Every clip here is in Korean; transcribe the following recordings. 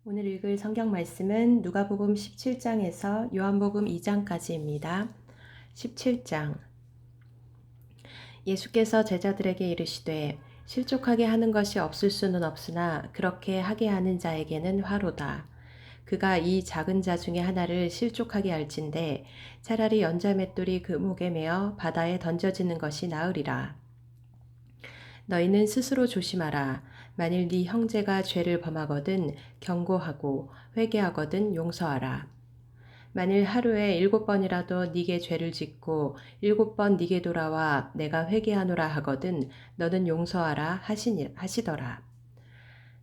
오늘 읽을 성경 말씀은 누가복음 17장에서 요한복음 2장까지입니다. 17장. 예수께서 제자들에게 이르시되 실족하게 하는 것이 없을 수는 없으나 그렇게 하게 하는 자에게는 화로다. 그가 이 작은 자 중에 하나를 실족하게 할진대 차라리 연자맷돌이 그 목에 매어 바다에 던져지는 것이 나으리라. 너희는 스스로 조심하라. 만일 네 형제가 죄를 범하거든 경고하고 회개하거든 용서하라. 만일 하루에 7번이라도 네게 죄를 짓고 7번 네게 돌아와 내가 회개하노라 하거든 너는 용서하라 하시더라.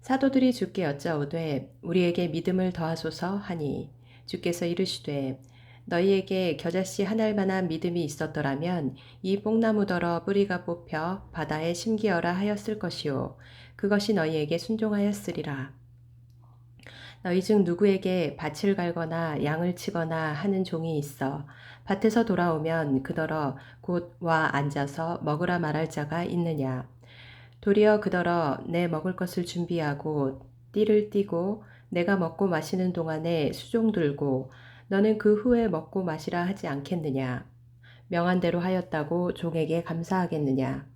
사도들이 주께 여짜오되 우리에게 믿음을 더하소서 하니 주께서 이르시되 너희에게 겨자씨 한 알만한 믿음이 있었더라면 이 뽕나무더러 뿌리가 뽑혀 바다에 심기어라 하였을 것이요 그것이 너희에게 순종하였으리라. 너희 중 누구에게 밭을 갈거나 양을 치거나 하는 종이 있어 밭에서 돌아오면 그더러 곧 와 앉아서 먹으라 말할 자가 있느냐. 도리어 그더러 내 먹을 것을 준비하고 띠를 띠고 내가 먹고 마시는 동안에 수종 들고 너는 그 후에 먹고 마시라 하지 않겠느냐. 명한 대로 하였다고 종에게 감사하겠느냐.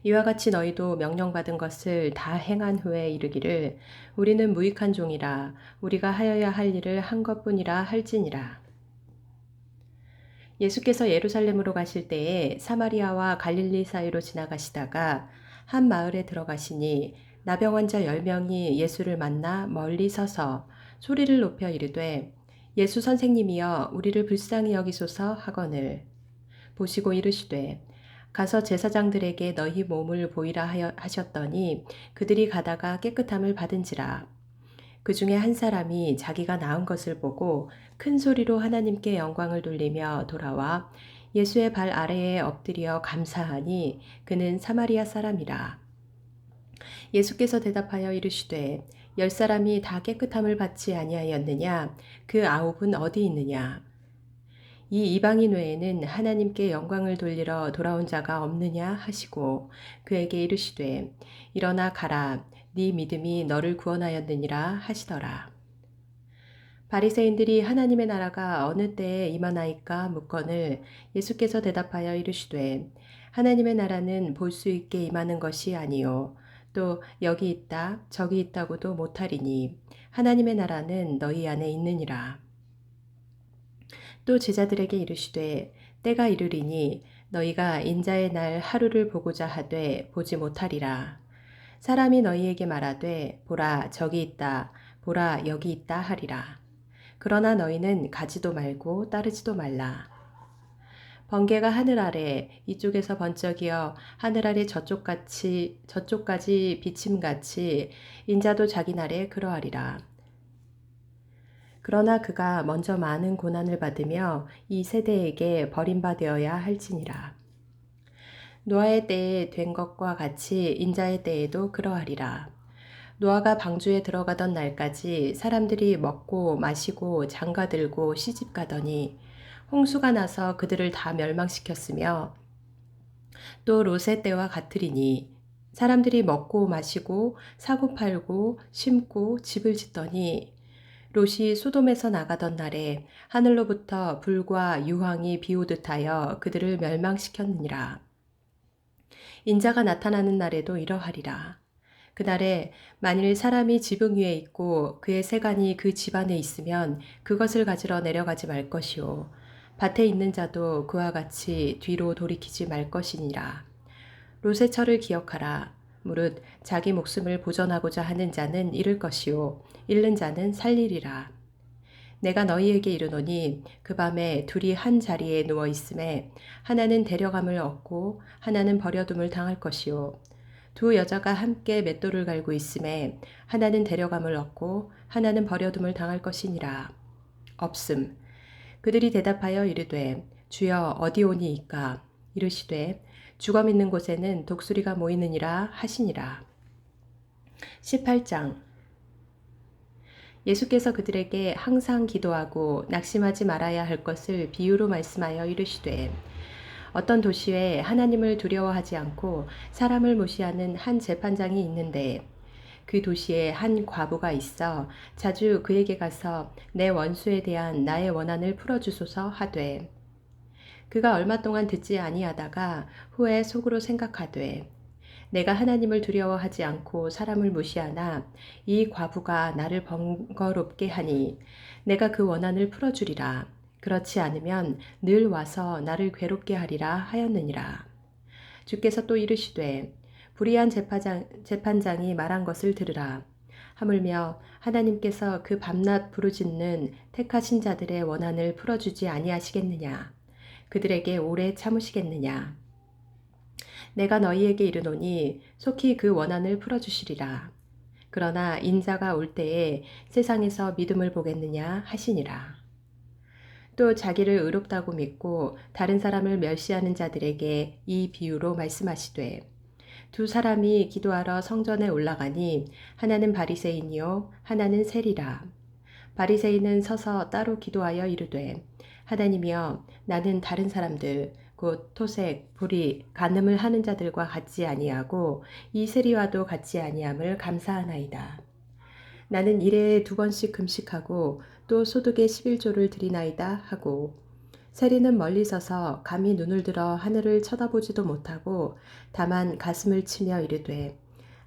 이와 같이 너희도 명령받은 것을 다 행한 후에 이르기를 우리는 무익한 종이라 우리가 하여야 할 일을 한 것뿐이라 할지니라. 예수께서 예루살렘으로 가실 때에 사마리아와 갈릴리 사이로 지나가시다가 한 마을에 들어가시니 나병 환자 10명이 예수를 만나 멀리 서서 소리를 높여 이르되 예수 선생님이여 우리를 불쌍히 여기소서 하거늘 보시고 이르시되 가서 제사장들에게 너희 몸을 보이라 하셨더니 그들이 가다가 깨끗함을 받은지라. 그 중에 한 사람이 자기가 나은 것을 보고 큰 소리로 하나님께 영광을 돌리며 돌아와 예수의 발 아래에 엎드려 감사하니 그는 사마리아 사람이라. 예수께서 대답하여 이르시되 10사람이 다 깨끗함을 받지 아니하였느냐? 그 9은 어디 있느냐? 이 이방인 외에는 하나님께 영광을 돌리러 돌아온 자가 없느냐 하시고 그에게 이르시되 일어나 가라 네 믿음이 너를 구원하였느니라 하시더라. 바리새인들이 하나님의 나라가 어느 때에 임하나이까 묻거늘 예수께서 대답하여 이르시되 하나님의 나라는 볼 수 있게 임하는 것이 아니요 또 여기 있다 저기 있다고도 못하리니 하나님의 나라는 너희 안에 있느니라. 또 제자들에게 이르시되 때가 이르리니 너희가 인자의 날 하루를 보고자 하되 보지 못하리라. 사람이 너희에게 말하되 보라 저기 있다 보라 여기 있다 하리라. 그러나 너희는 가지도 말고 따르지도 말라. 번개가 하늘 아래 이쪽에서 번쩍이어 하늘 아래 저쪽까지 비침같이 인자도 자기 날에 그러하리라. 그러나 그가 먼저 많은 고난을 받으며 이 세대에게 버림받아야 할지니라. 노아의 때에 된 것과 같이 인자의 때에도 그러하리라. 노아가 방주에 들어가던 날까지 사람들이 먹고 마시고 장가들고 시집가더니 홍수가 나서 그들을 다 멸망시켰으며 또 롯의 때와 같으리니 사람들이 먹고 마시고 사고 팔고 심고 집을 짓더니 롯이 소돔에서 나가던 날에 하늘로부터 불과 유황이 비오듯하여 그들을 멸망시켰느니라. 인자가 나타나는 날에도 이러하리라. 그날에 만일 사람이 지붕 위에 있고 그의 세간이 그 집 안에 있으면 그것을 가지러 내려가지 말 것이요 밭에 있는 자도 그와 같이 뒤로 돌이키지 말 것이니라. 롯의 철을 기억하라. 무릇 자기 목숨을 보전하고자 하는 자는 잃을 것이요 잃는 자는 살리리라. 내가 너희에게 이르노니 그 밤에 둘이 한 자리에 누워 있음에 하나는 데려감을 얻고 하나는 버려둠을 당할 것이요 두 여자가 함께 맷돌을 갈고 있음에 하나는 데려감을 얻고 하나는 버려둠을 당할 것이니라. 없음. 그들이 대답하여 이르되 주여 어디 오니이까 이르시되 주검 있는 곳에는 독수리가 모이느니라 하시니라. 18장. 예수께서 그들에게 항상 기도하고 낙심하지 말아야 할 것을 비유로 말씀하여 이르시되 어떤 도시에 하나님을 두려워하지 않고 사람을 무시하는 한 재판장이 있는데 그 도시에 한 과부가 있어 자주 그에게 가서 내 원수에 대한 나의 원한을 풀어주소서 하되 그가 얼마 동안 듣지 아니하다가 후에 속으로 생각하되 내가 하나님을 두려워하지 않고 사람을 무시하나 이 과부가 나를 번거롭게 하니 내가 그 원한을 풀어주리라. 그렇지 않으면 늘 와서 나를 괴롭게 하리라 하였느니라. 주께서 또 이르시되 불의한 재판장이 말한 것을 들으라. 하물며 하나님께서 그 밤낮 부르짖는 택하신 자들의 원한을 풀어주지 아니하시겠느냐. 그들에게 오래 참으시겠느냐. 내가 너희에게 이르노니 속히 그 원한을 풀어주시리라. 그러나 인자가 올 때에 세상에서 믿음을 보겠느냐 하시니라. 또 자기를 의롭다고 믿고 다른 사람을 멸시하는 자들에게 이 비유로 말씀하시되 두 사람이 기도하러 성전에 올라가니 하나는 바리새인이요 하나는 세리라. 바리새인은 서서 따로 기도하여 이르되 하나님이여 나는 다른 사람들 곧 토색, 불의, 간음을 하는 자들과 같지 아니하고 이 세리와도 같지 아니함을 감사하나이다. 나는 일에 2번씩 금식하고 또 소득의 11조를 드리나이다 하고 세리는 멀리 서서 감히 눈을 들어 하늘을 쳐다보지도 못하고 다만 가슴을 치며 이르되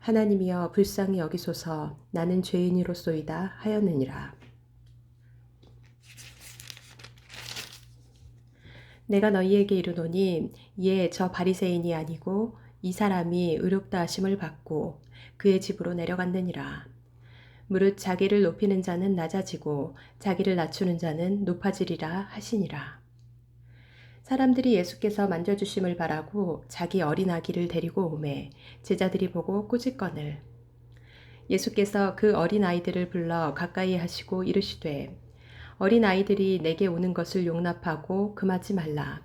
하나님이여 불쌍히 여기소서 나는 죄인이로소이다 하였느니라. 내가 너희에게 이르노니 이에 저 바리새인이 아니고 이 사람이 의롭다 하심을 받고 그의 집으로 내려갔느니라. 무릇 자기를 높이는 자는 낮아지고 자기를 낮추는 자는 높아지리라 하시니라. 사람들이 예수께서 만져주심을 바라고 자기 어린 아기를 데리고 오매 제자들이 보고 꾸짖거늘 예수께서 그 어린 아이들을 불러 가까이 하시고 이르시되 어린 아이들이 내게 오는 것을 용납하고 금하지 말라.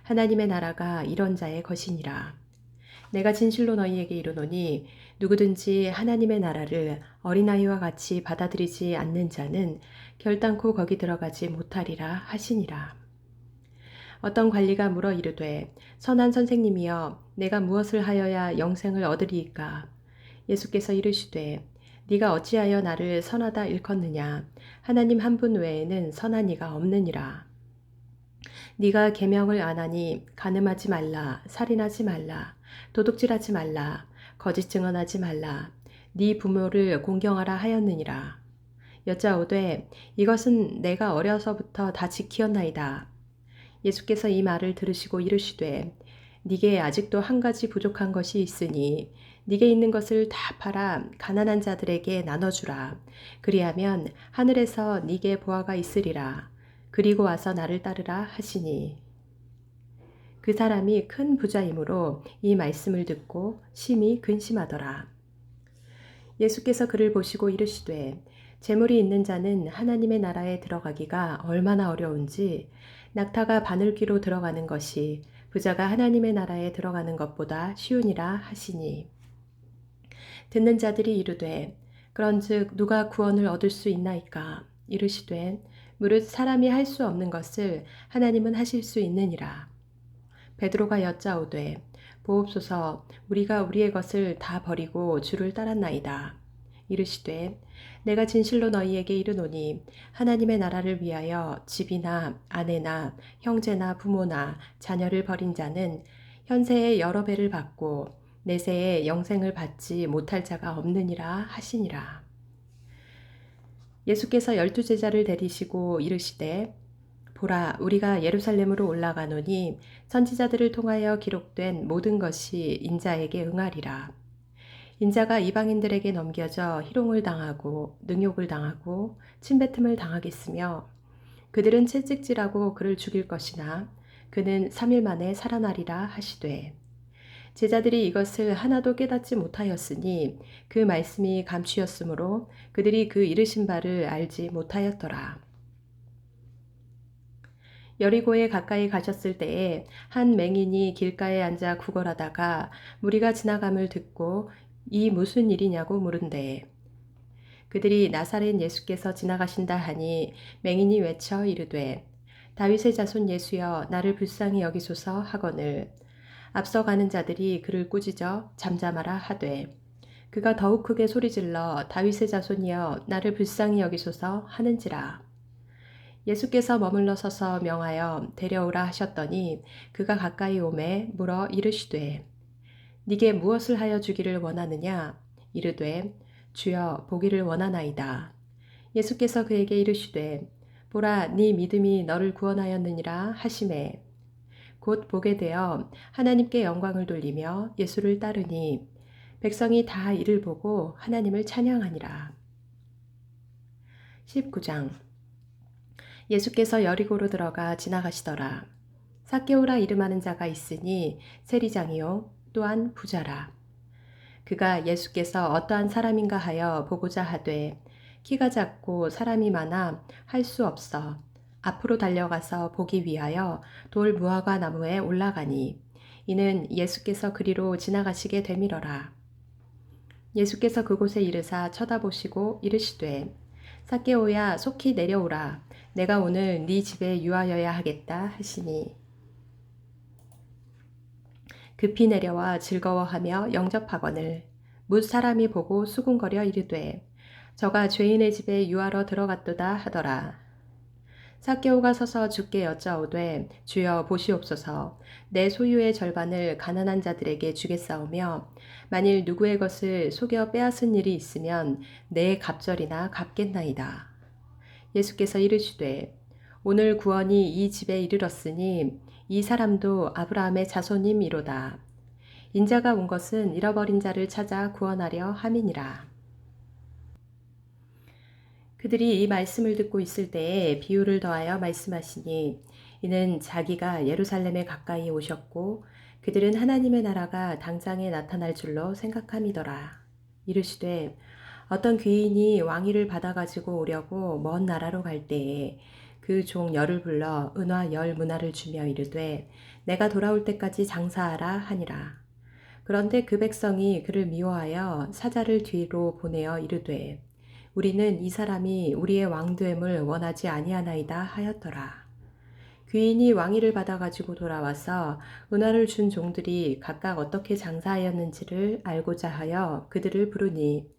하나님의 나라가 이런 자의 것이니라. 내가 진실로 너희에게 이르노니 누구든지 하나님의 나라를 어린아이와 같이 받아들이지 않는 자는 결단코 거기 들어가지 못하리라 하시니라. 어떤 관리가 물어 이르되 선한 선생님이여 내가 무엇을 하여야 영생을 얻으리이까? 예수께서 이르시되 네가 어찌하여 나를 선하다 일컫느냐? 하나님 한 분 외에는 선한 이가 없느니라. 네가 계명을 안 하니 간음하지 말라, 살인하지 말라, 도둑질하지 말라, 거짓 증언하지 말라, 네 부모를 공경하라 하였느니라. 여짜오되 이것은 내가 어려서부터 다 지키었나이다. 예수께서 이 말을 들으시고 이르시되 네게 아직도 한 가지 부족한 것이 있으니 네게 있는 것을 다 팔아 가난한 자들에게 나눠주라. 그리하면 하늘에서 네게 보화가 있으리라. 그리고 와서 나를 따르라 하시니 그 사람이 큰 부자이므로 이 말씀을 듣고 심히 근심하더라. 예수께서 그를 보시고 이르시되 재물이 있는 자는 하나님의 나라에 들어가기가 얼마나 어려운지 낙타가 바늘귀로 들어가는 것이 부자가 하나님의 나라에 들어가는 것보다 쉬우니라 하시니 듣는 자들이 이르되 그런즉 누가 구원을 얻을 수 있나이까? 이르시되 무릇 사람이 할 수 없는 것을 하나님은 하실 수 있느니라. 베드로가 여짜오되 보옵소서 우리가 우리의 것을 다 버리고 주를 따랐나이다. 이르시되 내가 진실로 너희에게 이르노니 하나님의 나라를 위하여 집이나 아내나 형제나 부모나 자녀를 버린 자는 현세에 여러 배를 받고 내세에 영생을 받지 못할 자가 없느니라 하시니라. 예수께서 12제자를 데리시고 이르시되 보라 우리가 예루살렘으로 올라가노니 선지자들을 통하여 기록된 모든 것이 인자에게 응하리라. 인자가 이방인들에게 넘겨져 희롱을 당하고 능욕을 당하고 침뱉음을 당하겠으며 그들은 채찍질하고 그를 죽일 것이나 그는 3일 만에 살아나리라 하시되 제자들이 이것을 하나도 깨닫지 못하였으니 그 말씀이 감추였으므로 그들이 그 이르신 바를 알지 못하였더라. 여리고에 가까이 가셨을 때에 한 맹인이 길가에 앉아 구걸하다가 무리가 지나감을 듣고 이 무슨 일이냐고 물은데 그들이 나사렛 예수께서 지나가신다 하니 맹인이 외쳐 이르되 다윗의 자손 예수여 나를 불쌍히 여기소서 하거늘 앞서가는 자들이 그를 꾸짖어 잠잠하라 하되 그가 더욱 크게 소리질러 다윗의 자손이여 나를 불쌍히 여기소서 하는지라. 예수께서 머물러 서서 명하여 데려오라 하셨더니 그가 가까이 오매 물어 이르시되 네게 무엇을 하여 주기를 원하느냐? 이르되 주여 보기를 원하나이다. 예수께서 그에게 이르시되 보라 네 믿음이 너를 구원하였느니라 하시매 곧 보게 되어 하나님께 영광을 돌리며 예수를 따르니 백성이 다 이를 보고 하나님을 찬양하니라. 19장 예수께서 여리고로 들어가 지나가시더라. 삭개오라 이름하는 자가 있으니 세리장이요 또한 부자라. 그가 예수께서 어떠한 사람인가 하여 보고자 하되 키가 작고 사람이 많아 할 수 없어 앞으로 달려가서 보기 위하여 돌 무화과 나무에 올라가니 이는 예수께서 그리로 지나가시게 되밀어라. 예수께서 그곳에 이르사 쳐다보시고 이르시되 삭개오야 속히 내려오라 내가 오늘 네 집에 유하여야 하겠다 하시니 급히 내려와 즐거워하며 영접하거늘 뭇 사람이 보고 수군거려 이르되 저가 죄인의 집에 유하러 들어갔도다 하더라. 삭개오가 서서 주께 여짜오되 주여 보시옵소서 내 소유의 절반을 가난한 자들에게 주겠사오며 만일 누구의 것을 속여 빼앗은 일이 있으면 내 갑절이나 갚겠나이다. 예수께서 이르시되 오늘 구원이 이 집에 이르렀으니 이 사람도 아브라함의 자손임이로다. 인자가 온 것은 잃어버린 자를 찾아 구원하려 함이니라. 그들이 이 말씀을 듣고 있을 때에 비유를 더하여 말씀하시니 이는 자기가 예루살렘에 가까이 오셨고 그들은 하나님의 나라가 당장에 나타날 줄로 생각함이더라. 이르시되 어떤 귀인이 왕위를 받아가지고 오려고 먼 나라로 갈 때에 그 종 열을 불러 은화 10문화를 주며 이르되 내가 돌아올 때까지 장사하라 하니라. 그런데 그 백성이 그를 미워하여 사자를 뒤로 보내어 이르되 우리는 이 사람이 우리의 왕됨을 원하지 아니하나이다 하였더라. 귀인이 왕위를 받아가지고 돌아와서 은화를 준 종들이 각각 어떻게 장사하였는지를 알고자 하여 그들을 부르니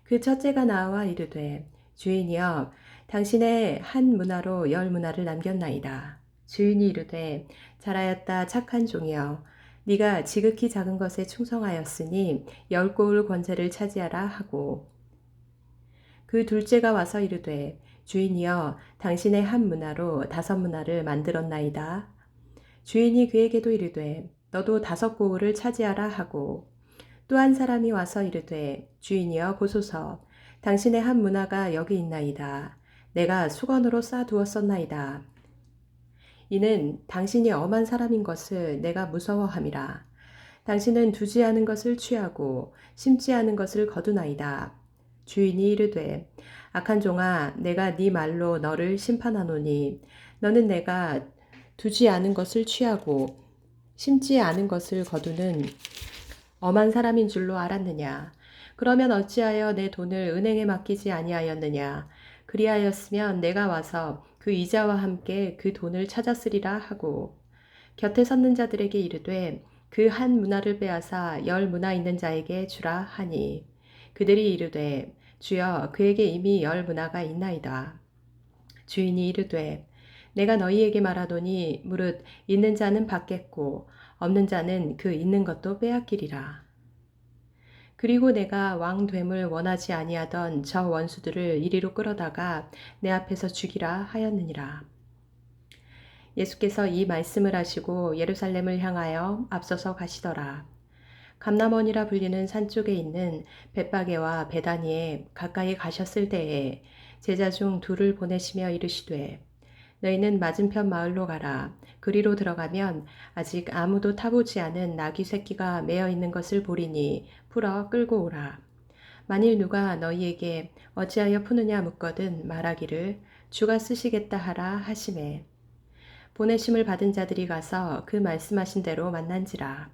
그 첫째가 나와 이르되 주인이여 당신의 한 문화로 10문화를 남겼나이다. 주인이 이르되 잘하였다 착한 종이여 네가 지극히 작은 것에 충성하였으니 10고을 권세를 차지하라 하고 그 둘째가 와서 이르되 주인이여 당신의 한 문화로 5문화를 만들었나이다. 주인이 그에게도 이르되 너도 5고을을 차지하라 하고 또 한 사람이 와서 이르되 주인이여 보소서 당신의 한 문화가 여기 있나이다. 내가 수건으로 싸두었었나이다. 이는 당신이 엄한 사람인 것을 내가 무서워함이라. 당신은 두지 않은 것을 취하고 심지 않은 것을 거두나이다. 주인이 이르되 악한 종아 내가 네 말로 너를 심판하노니 너는 내가 두지 않은 것을 취하고 심지 않은 것을 거두는 엄한 사람인 줄로 알았느냐. 그러면 어찌하여 내 돈을 은행에 맡기지 아니하였느냐. 그리하였으면 내가 와서 그 이자와 함께 그 돈을 찾았으리라 하고 곁에 섰는 자들에게 이르되 그 한 문화를 빼앗아 10문화 있는 자에게 주라 하니 그들이 이르되 주여 그에게 이미 10문화가 있나이다. 주인이 이르되 내가 너희에게 말하노니 무릇 있는 자는 받겠고 없는 자는 그 있는 것도 빼앗기리라. 그리고 내가 왕됨을 원하지 아니하던 저 원수들을 이리로 끌어다가 내 앞에서 죽이라 하였느니라. 예수께서 이 말씀을 하시고 예루살렘을 향하여 앞서서 가시더라. 감람원이라 불리는 산 쪽에 있는 벳바게와 베다니에 가까이 가셨을 때에 제자 중 둘을 보내시며 이르시되 너희는 맞은편 마을로 가라. 그리로 들어가면 아직 아무도 타보지 않은 나귀 새끼가 매어 있는 것을 보리니 풀어 끌고 오라. 만일 누가 너희에게 어찌하여 푸느냐 묻거든 말하기를 주가 쓰시겠다 하라 하시매 보내심을 받은 자들이 가서 그 말씀하신 대로 만난지라.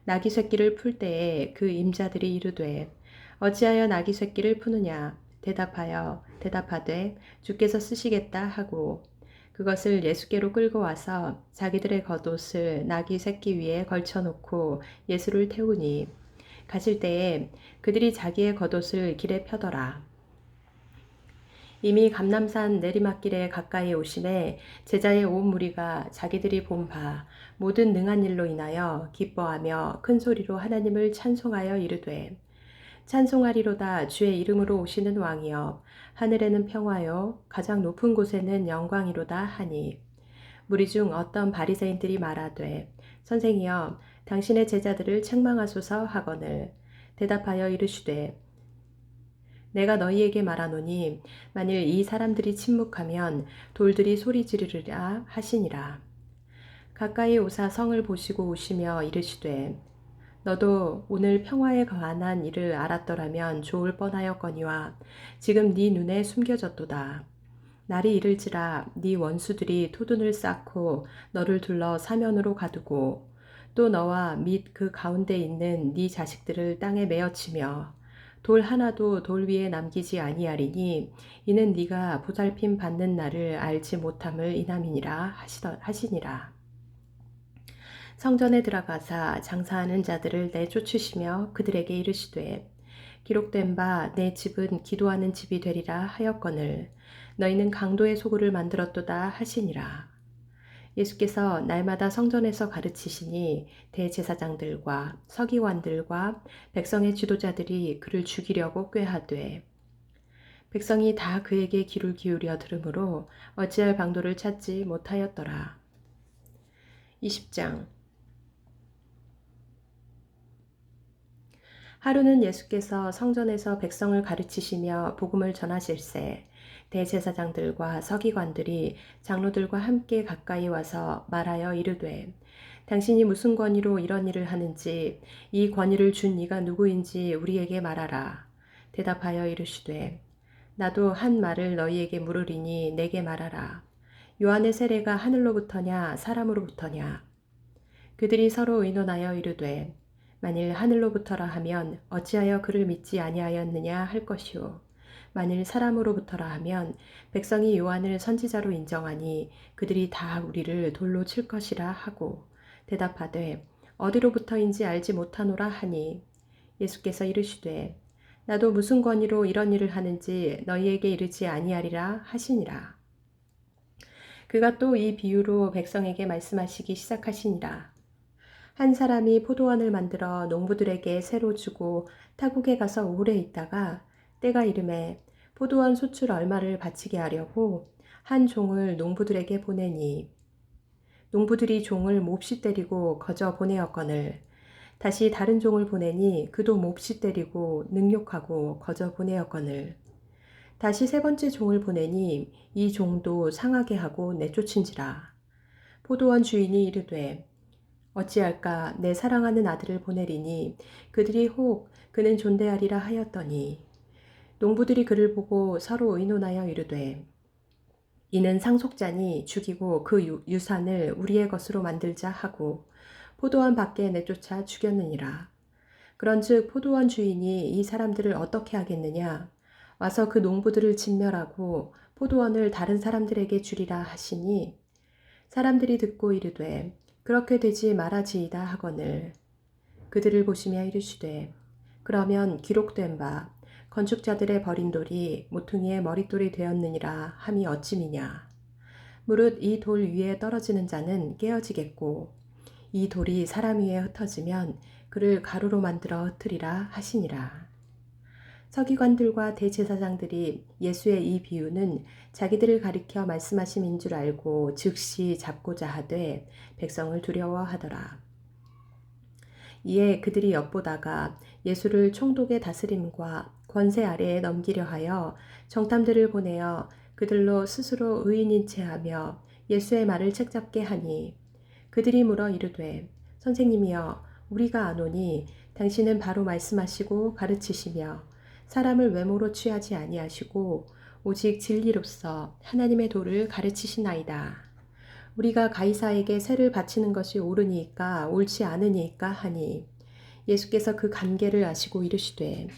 나귀 새끼를 풀 때에 그 임자들이 이르되 어찌하여 나귀 새끼를 푸느냐 대답하되 주께서 쓰시겠다 하고 그것을 예수께로 끌고 와서 자기들의 겉옷을 나귀 새끼 위에 걸쳐놓고 예수를 태우니 가실 때에 그들이 자기의 겉옷을 길에 펴더라. 이미 감람산 내리막길에 가까이 오심에 제자의 온 무리가 자기들이 본 바 모든 능한 일로 인하여 기뻐하며 큰 소리로 하나님을 찬송하여 이르되 찬송하리로다 주의 이름으로 오시는 왕이여 하늘에는 평화요 가장 높은 곳에는 영광이로다 하니 무리 중 어떤 바리새인들이 말하되 선생이여 당신의 제자들을 책망하소서 하거늘 대답하여 이르시되 내가 너희에게 말하노니 만일 이 사람들이 침묵하면 돌들이 소리 지르리라 하시니라. 가까이 오사 성을 보시고 오시며 이르시되 너도 오늘 평화에 관한 일을 알았더라면 좋을 뻔하였거니와 지금 네 눈에 숨겨졌도다. 날이 이를지라 네 원수들이 토둔을 쌓고 너를 둘러 사면으로 가두고 또 너와 및 그 가운데 있는 네 자식들을 땅에 메어치며 돌 하나도 돌 위에 남기지 아니하리니 이는 네가 보살핌 받는 날을 알지 못함을 인함이니라 하시니라. 성전에 들어가사 장사하는 자들을 내쫓으시며 그들에게 이르시되 기록된 바 내 집은 기도하는 집이 되리라 하였거늘 너희는 강도의 소굴을 만들었도다 하시니라. 예수께서 날마다 성전에서 가르치시니 대제사장들과 서기관들과 백성의 지도자들이 그를 죽이려고 꾀하되 백성이 다 그에게 귀를 기울여 들으므로 어찌할 방도를 찾지 못하였더라. 20장 하루는 예수께서 성전에서 백성을 가르치시며 복음을 전하실세 대제사장들과 서기관들이 장로들과 함께 가까이 와서 말하여 이르되 당신이 무슨 권위로 이런 일을 하는지 이 권위를 준 이가 누구인지 우리에게 말하라. 대답하여 이르시되 나도 한 말을 너희에게 물으리니 내게 말하라. 요한의 세례가 하늘로부터냐 사람으로부터냐. 그들이 서로 의논하여 이르되 만일 하늘로부터라 하면 어찌하여 그를 믿지 아니하였느냐 할 것이요 만일 사람으로부터라 하면 백성이 요한을 선지자로 인정하니 그들이 다 우리를 돌로 칠 것이라 하고 대답하되 어디로부터인지 알지 못하노라 하니 예수께서 이르시되 나도 무슨 권위로 이런 일을 하는지 너희에게 이르지 아니하리라 하시니라. 그가 또 이 비유로 백성에게 말씀하시기 시작하시니라. 한 사람이 포도원을 만들어 농부들에게 새로 주고 타국에 가서 오래 있다가 때가 이름에 포도원 소출 얼마를 바치게 하려고 한 종을 농부들에게 보내니 농부들이 종을 몹시 때리고 거저 보내었거늘 다시 다른 종을 보내니 그도 몹시 때리고 능욕하고 거저 보내었거늘 다시 세 번째 종을 보내니 이 종도 상하게 하고 내쫓은지라 포도원 주인이 이르되 어찌할까 내 사랑하는 아들을 보내리니 그들이 혹 그는 존대하리라 하였더니 농부들이 그를 보고 서로 의논하여 이르되 이는 상속자니 죽이고 그 유산을 우리의 것으로 만들자 하고 포도원 밖에 내쫓아 죽였느니라. 그런즉 포도원 주인이 이 사람들을 어떻게 하겠느냐 와서 그 농부들을 진멸하고 포도원을 다른 사람들에게 주리라 하시니 사람들이 듣고 이르되 그렇게 되지 말아지이다 하거늘 그들을 보시며 이르시되 그러면 기록된 바 건축자들의 버린 돌이 모퉁이의 머릿돌이 되었느니라 함이 어찌미냐 무릇 이 돌 위에 떨어지는 자는 깨어지겠고 이 돌이 사람 위에 흩어지면 그를 가루로 만들어 흩으리라 하시니라. 서기관들과 대제사장들이 예수의 이 비유는 자기들을 가리켜 말씀하심인 줄 알고 즉시 잡고자 하되 백성을 두려워하더라. 이에 그들이 엿보다가 예수를 총독의 다스림과 권세 아래에 넘기려 하여 정탐들을 보내어 그들로 스스로 의인인 채 하며 예수의 말을 책잡게 하니 그들이 물어 이르되 선생님이여 우리가 아노니 당신은 바로 말씀하시고 가르치시며 사람을 외모로 취하지 아니하시고 오직 진리로서 하나님의 도를 가르치시나이다. 우리가 가이사에게 세를 바치는 것이 옳으니까 옳지 않으니까 하니 예수께서 그 관계를 아시고 이르시되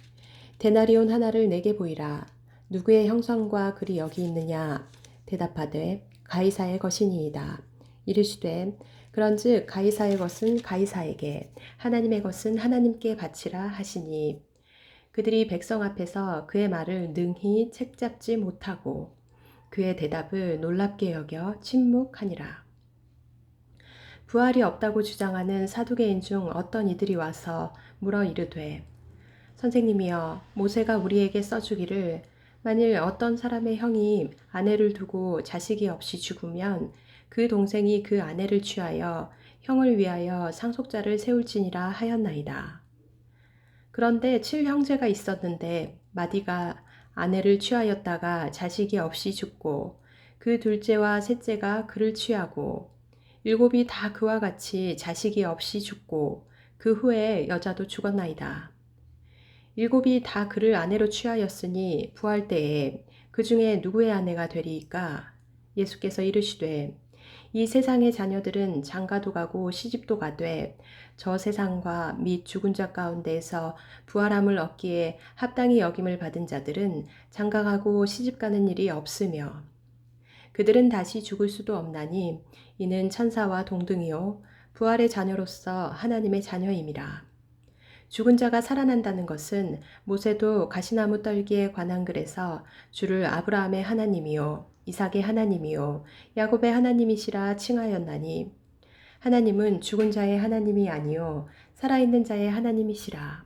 데나리온 하나를 내게 보이라. 누구의 형상과 글이 여기 있느냐? 대답하되 가이사의 것이니이다. 이르시되 그런즉 가이사의 것은 가이사에게, 하나님의 것은 하나님께 바치라 하시니, 그들이 백성 앞에서 그의 말을 능히 책잡지 못하고 그의 대답을 놀랍게 여겨 침묵하니라. 부활이 없다고 주장하는 사두개인 중 어떤 이들이 와서 물어 이르되, 선생님이여, 모세가 우리에게 써주기를 만일 어떤 사람의 형이 아내를 두고 자식이 없이 죽으면 그 동생이 그 아내를 취하여 형을 위하여 상속자를 세울지니라 하였나이다. 그런데 7형제가 있었는데 마디가 아내를 취하였다가 자식이 없이 죽고 그 둘째와 셋째가 그를 취하고 7이 다 그와 같이 자식이 없이 죽고 그 후에 여자도 죽었나이다. 7이 다 그를 아내로 취하였으니 부활 때에 그 중에 누구의 아내가 되리이까? 예수께서 이르시되 이 세상의 자녀들은 장가도 가고 시집도 가되 저 세상과 및 죽은 자 가운데에서 부활함을 얻기에 합당히 여김을 받은 자들은 장가가고 시집가는 일이 없으며 그들은 다시 죽을 수도 없나니 이는 천사와 동등이요 부활의 자녀로서 하나님의 자녀임이라. 죽은 자가 살아난다는 것은 모세도 가시나무 떨기에 관한 글에서 주를 아브라함의 하나님이요 이삭의 하나님이요 야곱의 하나님이시라 칭하였나니 하나님은 죽은 자의 하나님이 아니요 살아있는 자의 하나님이시라.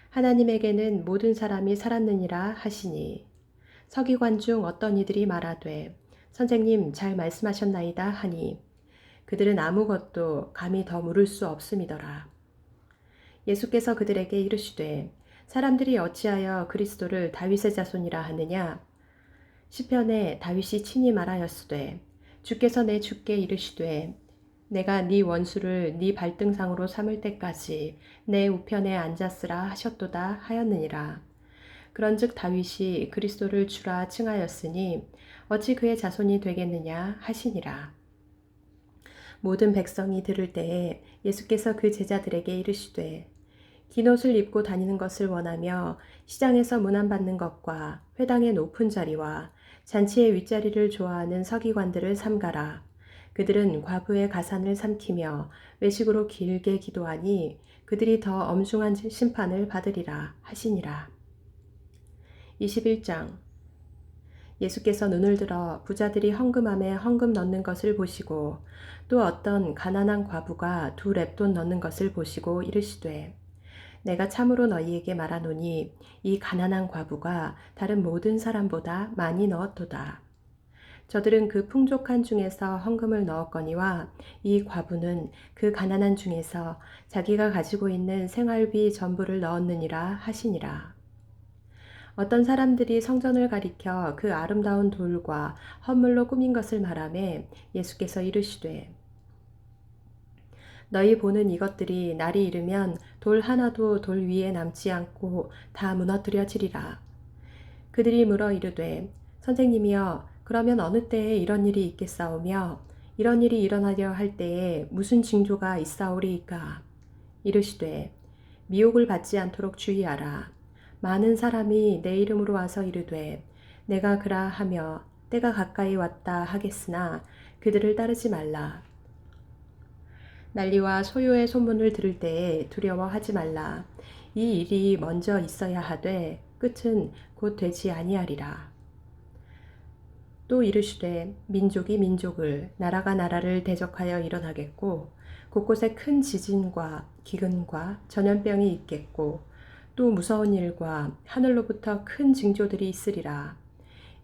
하나님에게는 모든 사람이 살았느니라 하시니 서기관 중 어떤 이들이 말하되 선생님 잘 말씀하셨나이다 하니 그들은 아무것도 감히 더 물을 수 없음이더라. 예수께서 그들에게 이르시되 사람들이 어찌하여 그리스도를 다윗의 자손이라 하느냐? 시편에 다윗이 친히 말하였으되 주께서 내 주께 이르시되 내가 네 원수를 네 발등상으로 삼을 때까지 내 우편에 앉았으라 하셨도다 하였느니라. 그런즉 다윗이 그리스도를 주라 칭하였으니 어찌 그의 자손이 되겠느냐 하시니라. 모든 백성이 들을 때에 예수께서 그 제자들에게 이르시되 긴 옷을 입고 다니는 것을 원하며 시장에서 문안받는 것과 회당의 높은 자리와 잔치의 윗자리를 좋아하는 서기관들을 삼가라. 그들은 과부의 가산을 삼키며 외식으로 길게 기도하니 그들이 더 엄중한 심판을 받으리라 하시니라. 21장 예수께서 눈을 들어 부자들이 헌금함에 헌금 넣는 것을 보시고 또 어떤 가난한 과부가 2렙돈 넣는 것을 보시고 이르시되 내가 참으로 너희에게 말하노니 이 가난한 과부가 다른 모든 사람보다 많이 넣었도다. 저들은 그 풍족한 중에서 헌금을 넣었거니와 이 과부는 그 가난한 중에서 자기가 가지고 있는 생활비 전부를 넣었느니라 하시니라. 어떤 사람들이 성전을 가리켜 그 아름다운 돌과 헌물로 꾸민 것을 말하매 예수께서 이르시되 너희 보는 이것들이 날이 이르면 돌 하나도 돌 위에 남지 않고 다 무너뜨려지리라. 그들이 물어 이르되 선생님이여 그러면 어느 때에 이런 일이 있겠사오며 이런 일이 일어나려 할 때에 무슨 징조가 있사오리이까? 이르시되 미혹을 받지 않도록 주의하라. 많은 사람이 내 이름으로 와서 이르되 내가 그라 하며 때가 가까이 왔다 하겠으나 그들을 따르지 말라. 난리와 소요의 소문을 들을 때에 두려워하지 말라. 이 일이 먼저 있어야 하되 끝은 곧 되지 아니하리라. 또 이르시되 민족이 민족을 나라가 나라를 대적하여 일어나겠고 곳곳에 큰 지진과 기근과 전염병이 있겠고 또 무서운 일과 하늘로부터 큰 징조들이 있으리라.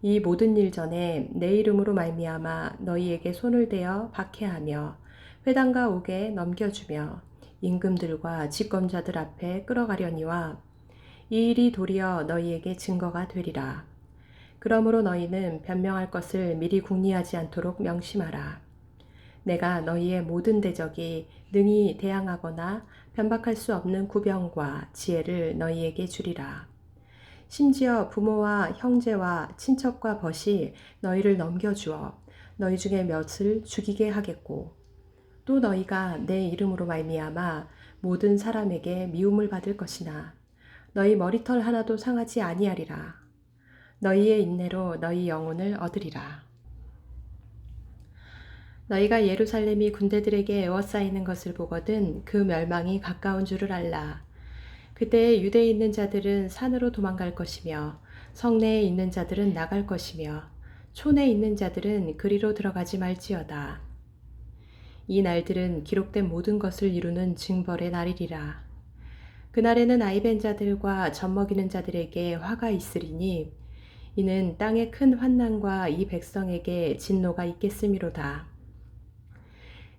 이 모든 일 전에 내 이름으로 말미암아 너희에게 손을 대어 박해하며 회당과 옥에 넘겨주며 임금들과 집권자들 앞에 끌어가려니와 이 일이 도리어 너희에게 증거가 되리라. 그러므로 너희는 변명할 것을 미리 궁리하지 않도록 명심하라. 내가 너희의 모든 대적이 능히 대항하거나 변박할 수 없는 구병과 지혜를 너희에게 주리라. 심지어 부모와 형제와 친척과 벗이 너희를 넘겨주어 너희 중에 몇을 죽이게 하겠고 또 너희가 내 이름으로 말미암아 모든 사람에게 미움을 받을 것이나 너희 머리털 하나도 상하지 아니하리라. 너희의 인내로 너희 영혼을 얻으리라. 너희가 예루살렘이 군대들에게 에워싸이는 것을 보거든 그 멸망이 가까운 줄을 알라. 그때 유대에 있는 자들은 산으로 도망갈 것이며 성내에 있는 자들은 나갈 것이며 촌에 있는 자들은 그리로 들어가지 말지어다. 이 날들은 기록된 모든 것을 이루는 징벌의 날이리라. 그날에는 아이벤 자들과 젖먹이는 자들에게 화가 있으리니 이는 땅에 큰 환난과 이 백성에게 진노가 있겠음이로다.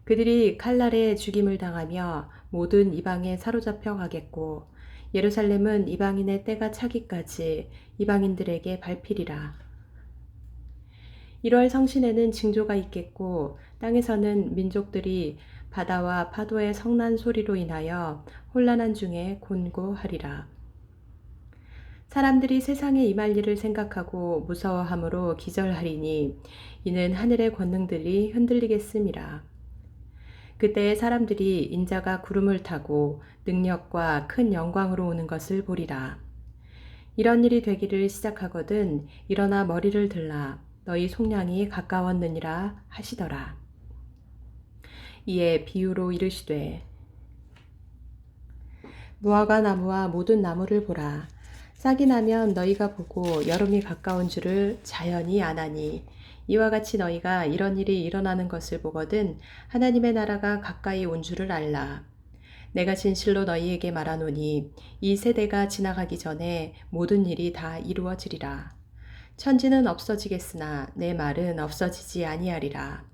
그들이 칼날에 죽임을 당하며 모든 이방에 사로잡혀 가겠고 예루살렘은 이방인의 때가 차기까지 이방인들에게 밟히리라. 1월 성신에는 징조가 있겠고 땅에서는 민족들이 바다와 파도의 성난 소리로 인하여 혼란한 중에 곤고하리라. 사람들이 세상에 임할 일을 생각하고 무서워함으로 기절하리니 이는 하늘의 권능들이 흔들리겠음이라. 그때 사람들이 인자가 구름을 타고 능력과 큰 영광으로 오는 것을 보리라. 이런 일이 되기를 시작하거든 일어나 머리를 들라 너희 속량이 가까웠느니라 하시더라. 이에 비유로 이르시되 무화과 나무와 모든 나무를 보라. 싹이 나면 너희가 보고 여름이 가까운 줄을 자연히 아나니 이와 같이 너희가 이런 일이 일어나는 것을 보거든 하나님의 나라가 가까이 온 줄을 알라. 내가 진실로 너희에게 말하노니 이 세대가 지나가기 전에 모든 일이 다 이루어지리라. 천지는 없어지겠으나 내 말은 없어지지 아니하리라.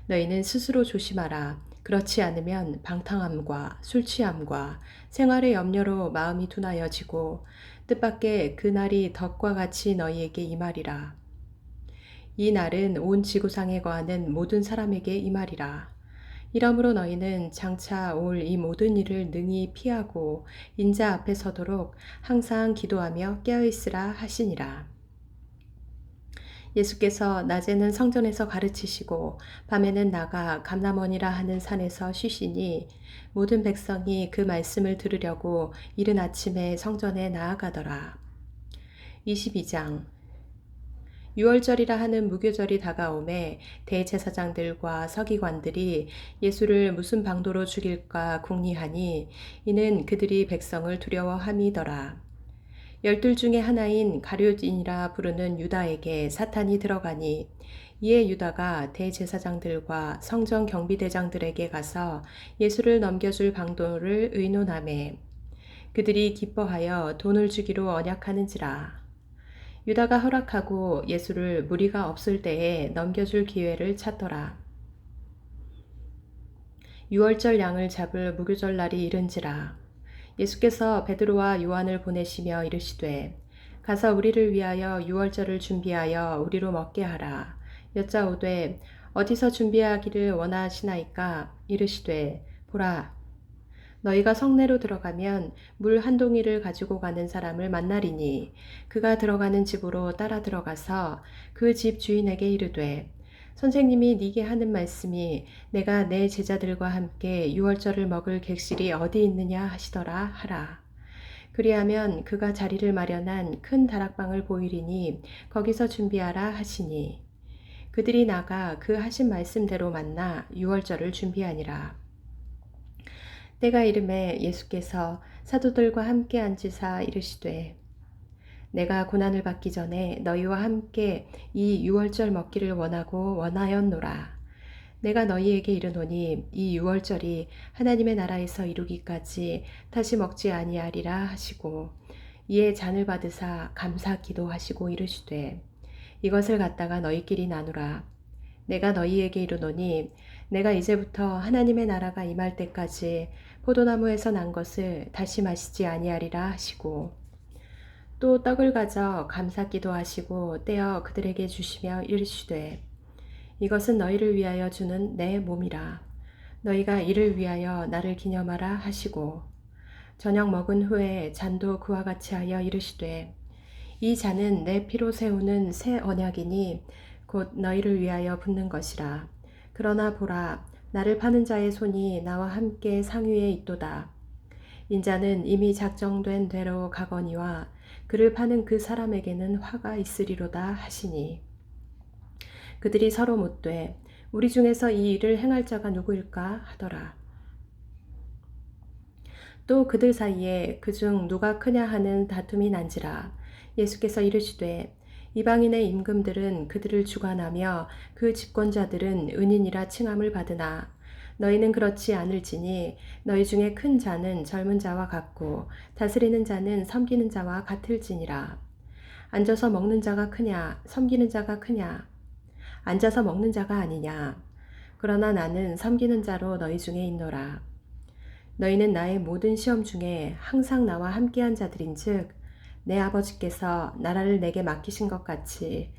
너희는 스스로 조심하라. 그렇지 않으면 방탕함과 술 취함과 생활의 염려로 마음이 둔하여지고 뜻밖의 그 날이 덕과 같이 너희에게 임하리라. 이 날은 온 지구상에 거하는 모든 사람에게 임하리라. 이러므로 너희는 장차 올 이 모든 일을 능히 피하고 인자 앞에 서도록 항상 기도하며 깨어있으라 하시니라. 예수께서 낮에는 성전에서 가르치시고 밤에는 나가 감람원이라 하는 산에서 쉬시니 모든 백성이 그 말씀을 들으려고 이른 아침에 성전에 나아가더라. 22장 유월절이라 하는 무교절이 다가오매 대제사장들과 서기관들이 예수를 무슨 방도로 죽일까 궁리하니 이는 그들이 백성을 두려워함이더라. 12 중에 하나인 가룟인이라 부르는 유다에게 사탄이 들어가니 이에 유다가 대제사장들과 성전 경비대장들에게 가서 예수를 넘겨줄 방도를 의논하매 그들이 기뻐하여 돈을 주기로 언약하는지라. 유다가 허락하고 예수를 무리가 없을 때에 넘겨줄 기회를 찾더라. 유월절 양을 잡을 무교절 날이 이른지라. 예수께서 베드로와 요한을 보내시며 이르시되 가서 우리를 위하여 유월절을 준비하여 우리로 먹게 하라. 여짜오되 어디서 준비하기를 원하시나이까? 이르시되 보라 너희가 성내로 들어가면 물 한 동이를 가지고 가는 사람을 만나리니 그가 들어가는 집으로 따라 들어가서 그 집 주인에게 이르되 선생님이 네게 하는 말씀이 내가 내 제자들과 함께 유월절을 먹을 객실이 어디 있느냐 하시더라 하라. 그리하면 그가 자리를 마련한 큰 다락방을 보이리니 거기서 준비하라 하시니 그들이 나가 그 하신 말씀대로 만나 유월절을 준비하니라. 때가 이름에 예수께서 사도들과 함께 앉으사 이르시되 내가 고난을 받기 전에 너희와 함께 이 유월절 먹기를 원하였노라. 내가 너희에게 이르노니 이 유월절이 하나님의 나라에서 이루기까지 다시 먹지 아니하리라 하시고 이에 잔을 받으사 감사 기도하시고 이르시되 이것을 갖다가 너희끼리 나누라. 내가 너희에게 이르노니 내가 이제부터 하나님의 나라가 임할 때까지 포도나무에서 난 것을 다시 마시지 아니하리라 하시고 또 떡을 가져 감사 기도하시고 떼어 그들에게 주시며 이르시되 이것은 너희를 위하여 주는 내 몸이라. 너희가 이를 위하여 나를 기념하라 하시고 저녁 먹은 후에 잔도 그와 같이 하여 이르시되 이 잔은 내 피로 세우는 새 언약이니 곧 너희를 위하여 붓는 것이라. 그러나 보라 나를 파는 자의 손이 나와 함께 상위에 있도다. 인자는 이미 작정된 대로 가거니와 그를 파는 그 사람에게는 화가 있으리로다 하시니 그들이 서로 묻되 우리 중에서 이 일을 행할 자가 누구일까 하더라. 또 그들 사이에 그중 누가 크냐 하는 다툼이 난지라. 예수께서 이르시되 이방인의 임금들은 그들을 주관하며 그 집권자들은 은인이라 칭함을 받으나 너희는 그렇지 않을지니 너희 중에 큰 자는 젊은 자와 같고 다스리는 자는 섬기는 자와 같을지니라. 앉아서 먹는 자가 크냐 섬기는 자가 크냐 앉아서 먹는 자가 아니냐. 그러나 나는 섬기는 자로 너희 중에 있노라. 너희는 나의 모든 시험 중에 항상 나와 함께한 자들인즉 내 아버지께서 나라를 내게 맡기신 것 같이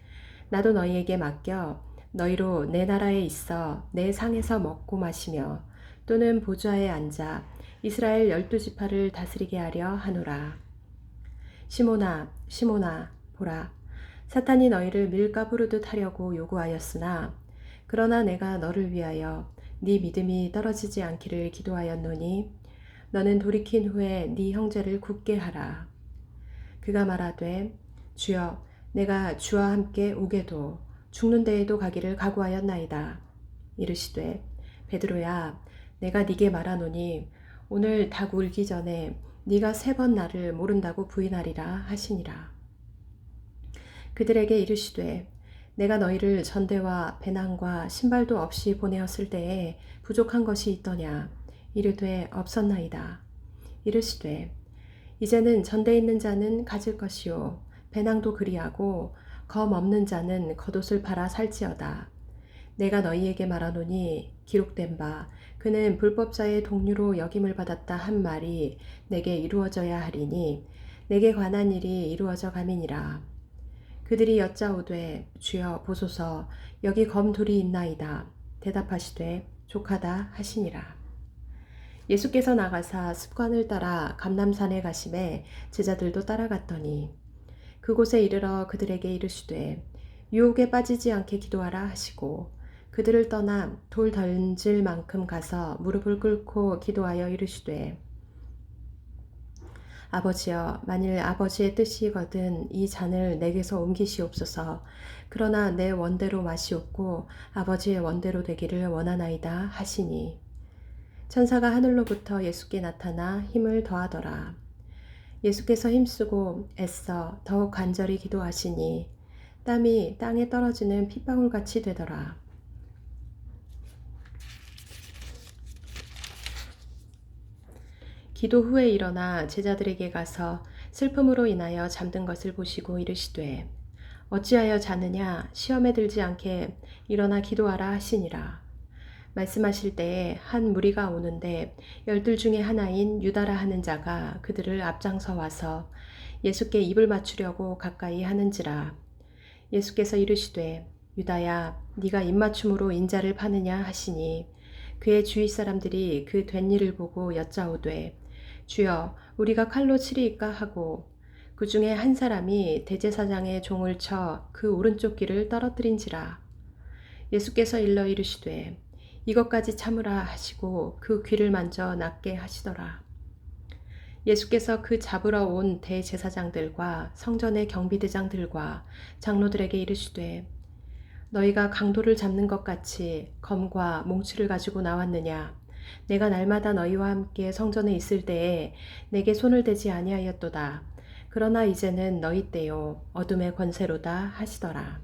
나도 너희에게 맡겨 너희로 내 나라에 있어 내 상에서 먹고 마시며 또는 보좌에 앉아 이스라엘 12지파를 다스리게 하려 하노라. 시몬아 시몬아 보라 사탄이 너희를 밀가부르듯 하려고 요구하였으나 그러나 내가 너를 위하여 네 믿음이 떨어지지 않기를 기도하였노니 너는 돌이킨 후에 네 형제를 굳게 하라. 그가 말하되 주여 내가 주와 함께 오게도 죽는 데에도 가기를 각오하였나이다. 이르시되 베드로야 내가 네게 말하노니 오늘 닭 울기 전에 네가 3번 나를 모른다고 부인하리라 하시니라. 그들에게 이르시되 내가 너희를 전대와 배낭과 신발도 없이 보내었을 때에 부족한 것이 있더냐. 이르되 없었나이다. 이르시되 이제는 전대 있는 자는 가질 것이요 배낭도 그리하고 검 없는 자는 겉옷을 팔아 살지어다. 내가 너희에게 말하노니 기록된 바 그는 불법자의 동류로 역임을 받았다 한 말이 내게 이루어져야 하리니 내게 관한 일이 이루어져 가미니라. 그들이 여짜오되 주여 보소서 여기 검 둘이 있나이다. 대답하시되 족하다 하시니라. 예수께서 나가사 습관을 따라 감람산에 가심에 제자들도 따라갔더니 그곳에 이르러 그들에게 이르시되 유혹에 빠지지 않게 기도하라 하시고 그들을 떠나 돌 던질 만큼 가서 무릎을 꿇고 기도하여 이르시되 아버지여 만일 아버지의 뜻이거든 이 잔을 내게서 옮기시옵소서. 그러나 내 원대로 마시옵고 아버지의 원대로 되기를 원하나이다 하시니 천사가 하늘로부터 예수께 나타나 힘을 더하더라. 예수께서 힘쓰고 애써 더욱 간절히 기도하시니 땀이 땅에 떨어지는 핏방울같이 되더라. 기도 후에 일어나 제자들에게 가서 슬픔으로 인하여 잠든 것을 보시고 이르시되 어찌하여 자느냐 시험에 들지 않게 일어나 기도하라 하시니라. 말씀하실 때에 한 무리가 오는데 12 중에 하나인 유다라 하는 자가 그들을 앞장서 와서 예수께 입을 맞추려고 가까이 하는지라. 예수께서 이르시되 유다야 네가 입맞춤으로 인자를 파느냐 하시니 그의 주위 사람들이 그 된 일을 보고 여짜오되 주여 우리가 칼로 치리이까 하고 그 중에 한 사람이 대제사장의 종을 쳐 그 오른쪽 귀를 떨어뜨린지라. 예수께서 일러 이르시되 이것까지 참으라 하시고 그 귀를 만져 낫게 하시더라. 예수께서 그 잡으러 온 대제사장들과 성전의 경비대장들과 장로들에게 이르시되 너희가 강도를 잡는 것 같이 검과 몽치를 가지고 나왔느냐. 내가 날마다 너희와 함께 성전에 있을 때에 내게 손을 대지 아니하였도다. 그러나 이제는 너희 때요 어둠의 권세로다 하시더라.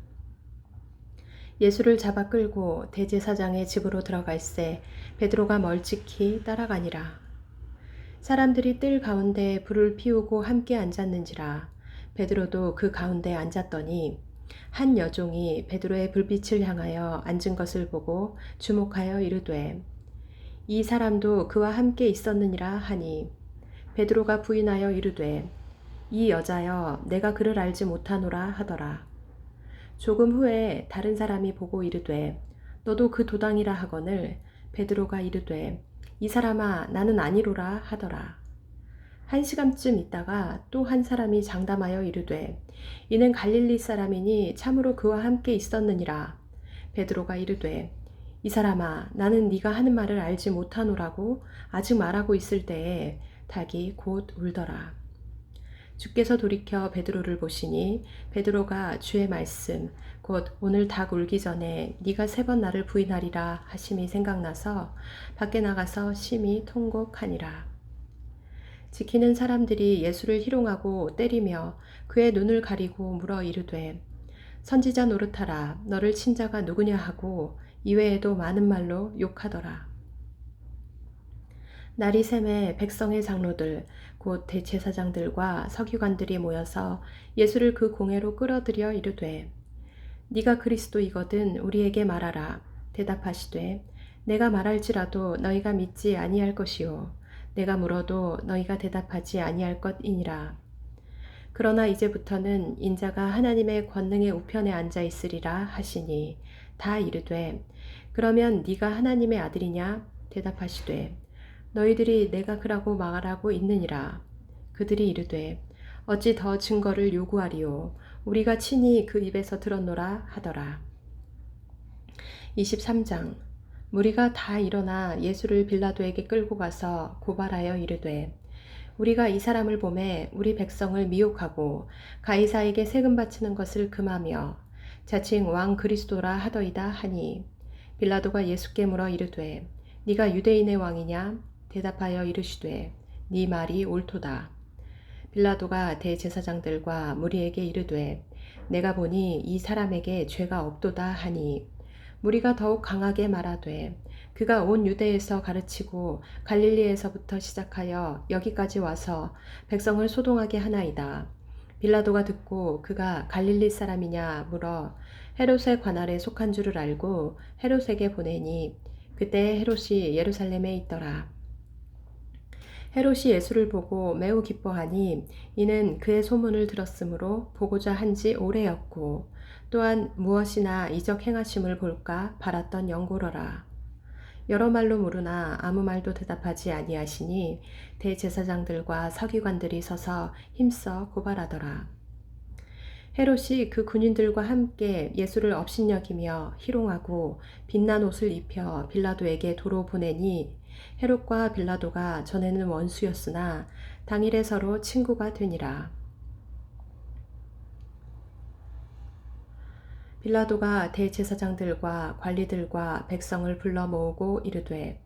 예수를 잡아 끌고 대제사장의 집으로 들어갈새 베드로가 멀찍이 따라가니라. 사람들이 뜰 가운데 불을 피우고 함께 앉았는지라. 베드로도 그 가운데 앉았더니 한 여종이 베드로의 불빛을 향하여 앉은 것을 보고 주목하여 이르되 이 사람도 그와 함께 있었느니라 하니 베드로가 부인하여 이르되 이 여자여 내가 그를 알지 못하노라 하더라. 조금 후에 다른 사람이 보고 이르되 너도 그 도당이라 하거늘 베드로가 이르되 이 사람아 나는 아니로라 하더라. 1시간쯤 있다가 또 한 사람이 장담하여 이르되 이는 갈릴리 사람이니 참으로 그와 함께 있었느니라. 베드로가 이르되 이 사람아 나는 네가 하는 말을 알지 못하노라고 아직 말하고 있을 때에 닭이 곧 울더라. 주께서 돌이켜 베드로를 보시니 베드로가 주의 말씀 곧 오늘 닭 울기 전에 네가 3번 나를 부인하리라 하심이 생각나서 밖에 나가서 심히 통곡하니라. 지키는 사람들이 예수를 희롱하고 때리며 그의 눈을 가리고 물어 이르되 선지자 노릇하라 너를 친 자가 누구냐 하고 이외에도 많은 말로 욕하더라. 날이 새매 백성의 장로들 곧 대제사장들과 서기관들이 모여서 예수를 그 공회로 끌어들여 이르되 네가 그리스도이거든 우리에게 말하라. 대답하시되 내가 말할지라도 너희가 믿지 아니할 것이요 내가 물어도 너희가 대답하지 아니할 것이니라. 그러나 이제부터는 인자가 하나님의 권능의 우편에 앉아 있으리라 하시니 다 이르되 그러면 네가 하나님의 아들이냐? 대답하시되 너희들이 내가 그라고 말하고 있느니라. 그들이 이르되 어찌 더 증거를 요구하리요? 우리가 친히 그 입에서 들었노라 하더라. 23장 무리가 다 일어나 예수를 빌라도에게 끌고 가서 고발하여 이르되 우리가 이 사람을 보매 우리 백성을 미혹하고 가이사에게 세금 바치는 것을 금하며 자칭 왕 그리스도라 하더이다 하니 빌라도가 예수께 물어 이르되 네가 유대인의 왕이냐? 대답하여 이르시되 네 말이 옳도다. 빌라도가 대제사장들과 무리에게 이르되 내가 보니 이 사람에게 죄가 없도다 하니 무리가 더욱 강하게 말하되 그가 온 유대에서 가르치고 갈릴리에서부터 시작하여 여기까지 와서 백성을 소동하게 하나이다. 빌라도가 듣고 그가 갈릴리 사람이냐 물어 헤롯의 관할에 속한 줄을 알고 헤롯에게 보내니 그때 헤롯이 예루살렘에 있더라. 헤롯이 예수를 보고 매우 기뻐하니 이는 그의 소문을 들었으므로 보고자 한지 오래였고 또한 무엇이나 이적 행하심을 볼까 바랐던 영고로라. 여러 말로 물으나 아무 말도 대답하지 아니하시니 대제사장들과 서기관들이 서서 힘써 고발하더라. 헤롯이 그 군인들과 함께 예수를 업신여기며 희롱하고 빛난 옷을 입혀 빌라도에게 도로 보내니 헤롯과 빌라도가 전에는 원수였으나 당일에 서로 친구가 되니라. 빌라도가 대제사장들과 관리들과 백성을 불러 모으고 이르되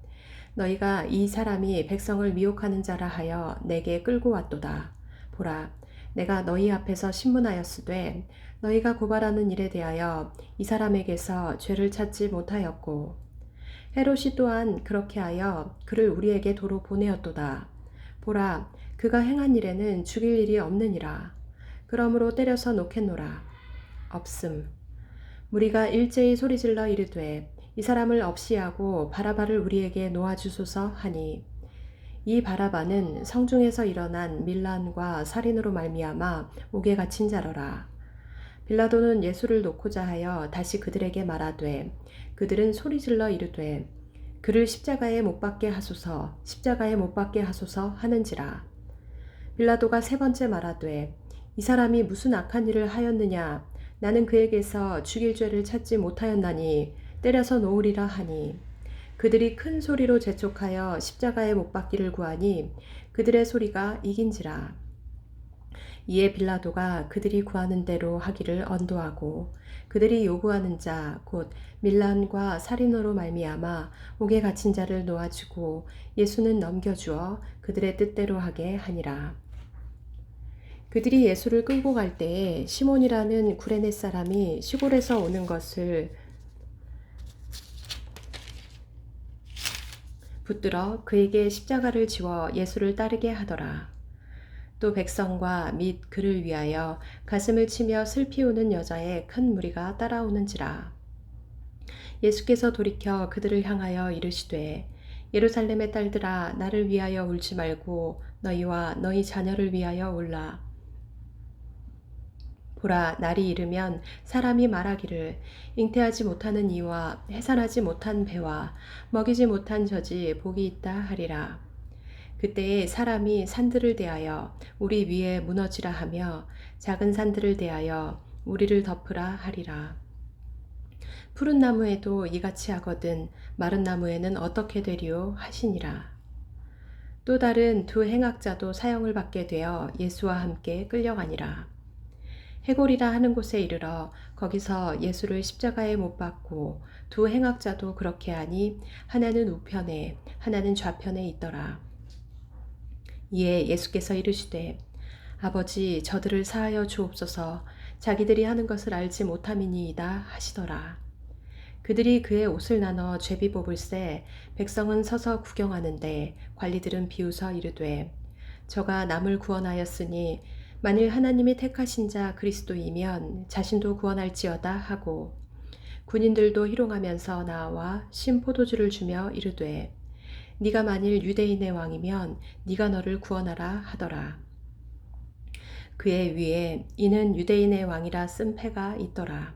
너희가 이 사람이 백성을 미혹하는 자라 하여 내게 끌고 왔도다. 보라, 내가 너희 앞에서 신문하였으되 너희가 고발하는 일에 대하여 이 사람에게서 죄를 찾지 못하였고 헤롯이 또한 그렇게 하여 그를 우리에게 도로 보내었도다. 보라, 그가 행한 일에는 죽일 일이 없느니라. 그러므로 때려서 놓겠노라. 없음. 무리가 일제히 소리질러 이르되 이 사람을 없이하고 바라바를 우리에게 놓아주소서 하니 이 바라바는 성중에서 일어난 밀란과 살인으로 말미암아 옥에 갇힌 자로라. 빌라도는 예수를 놓고자 하여 다시 그들에게 말하되 그들은 소리질러 이르되 그를 십자가에 못 박게 하소서 십자가에 못 박게 하소서 하는지라. 빌라도가 3번째 말하되 이 사람이 무슨 악한 일을 하였느냐 나는 그에게서 죽일 죄를 찾지 못하였나니 때려서 놓으리라 하니 그들이 큰 소리로 재촉하여 십자가에 못 박기를 구하니 그들의 소리가 이긴지라. 이에 빌라도가 그들이 구하는 대로 하기를 언도하고 그들이 요구하는 자 곧 밀란과 살인으로 말미암아 옥에 갇힌 자를 놓아주고 예수는 넘겨주어 그들의 뜻대로 하게 하니라. 그들이 예수를 끌고 갈 때에 시몬이라는 구레네 사람이 시골에서 오는 것을 붙들어 그에게 십자가를 지워 예수를 따르게 하더라. 또 백성과 및 그를 위하여 가슴을 치며 슬피 우는 여자의 큰 무리가 따라오는지라. 예수께서 돌이켜 그들을 향하여 이르시되 예루살렘의 딸들아 나를 위하여 울지 말고 너희와 너희 자녀를 위하여 울라. 보라, 날이 이르면 사람이 말하기를 잉태하지 못하는 이와 해산하지 못한 배와 먹이지 못한 젖이 복이 있다 하리라. 그때에 사람이 산들을 대하여 우리 위에 무너지라 하며 작은 산들을 대하여 우리를 덮으라 하리라. 푸른 나무에도 이같이 하거든 마른 나무에는 어떻게 되리요 하시니라. 또 다른 두 행악자도 사형을 받게 되어 예수와 함께 끌려가니라. 해골이라 하는 곳에 이르러 거기서 예수를 십자가에 못 박고 두 행악자도 그렇게 하니 하나는 우편에 하나는 좌편에 있더라. 이에 예수께서 이르시되 아버지 저들을 사하여 주옵소서 자기들이 하는 것을 알지 못함이니이다 하시더라. 그들이 그의 옷을 나눠 죄비 뽑을새 백성은 서서 구경하는데 관리들은 비웃어 이르되 저가 남을 구원하였으니 만일 하나님이 택하신 자 그리스도이면 자신도 구원할지어다 하고 군인들도 희롱하면서 나와 신포도주를 주며 이르되 네가 만일 유대인의 왕이면 네가 너를 구원하라 하더라. 그의 위에 이는 유대인의 왕이라 쓴 패가 있더라.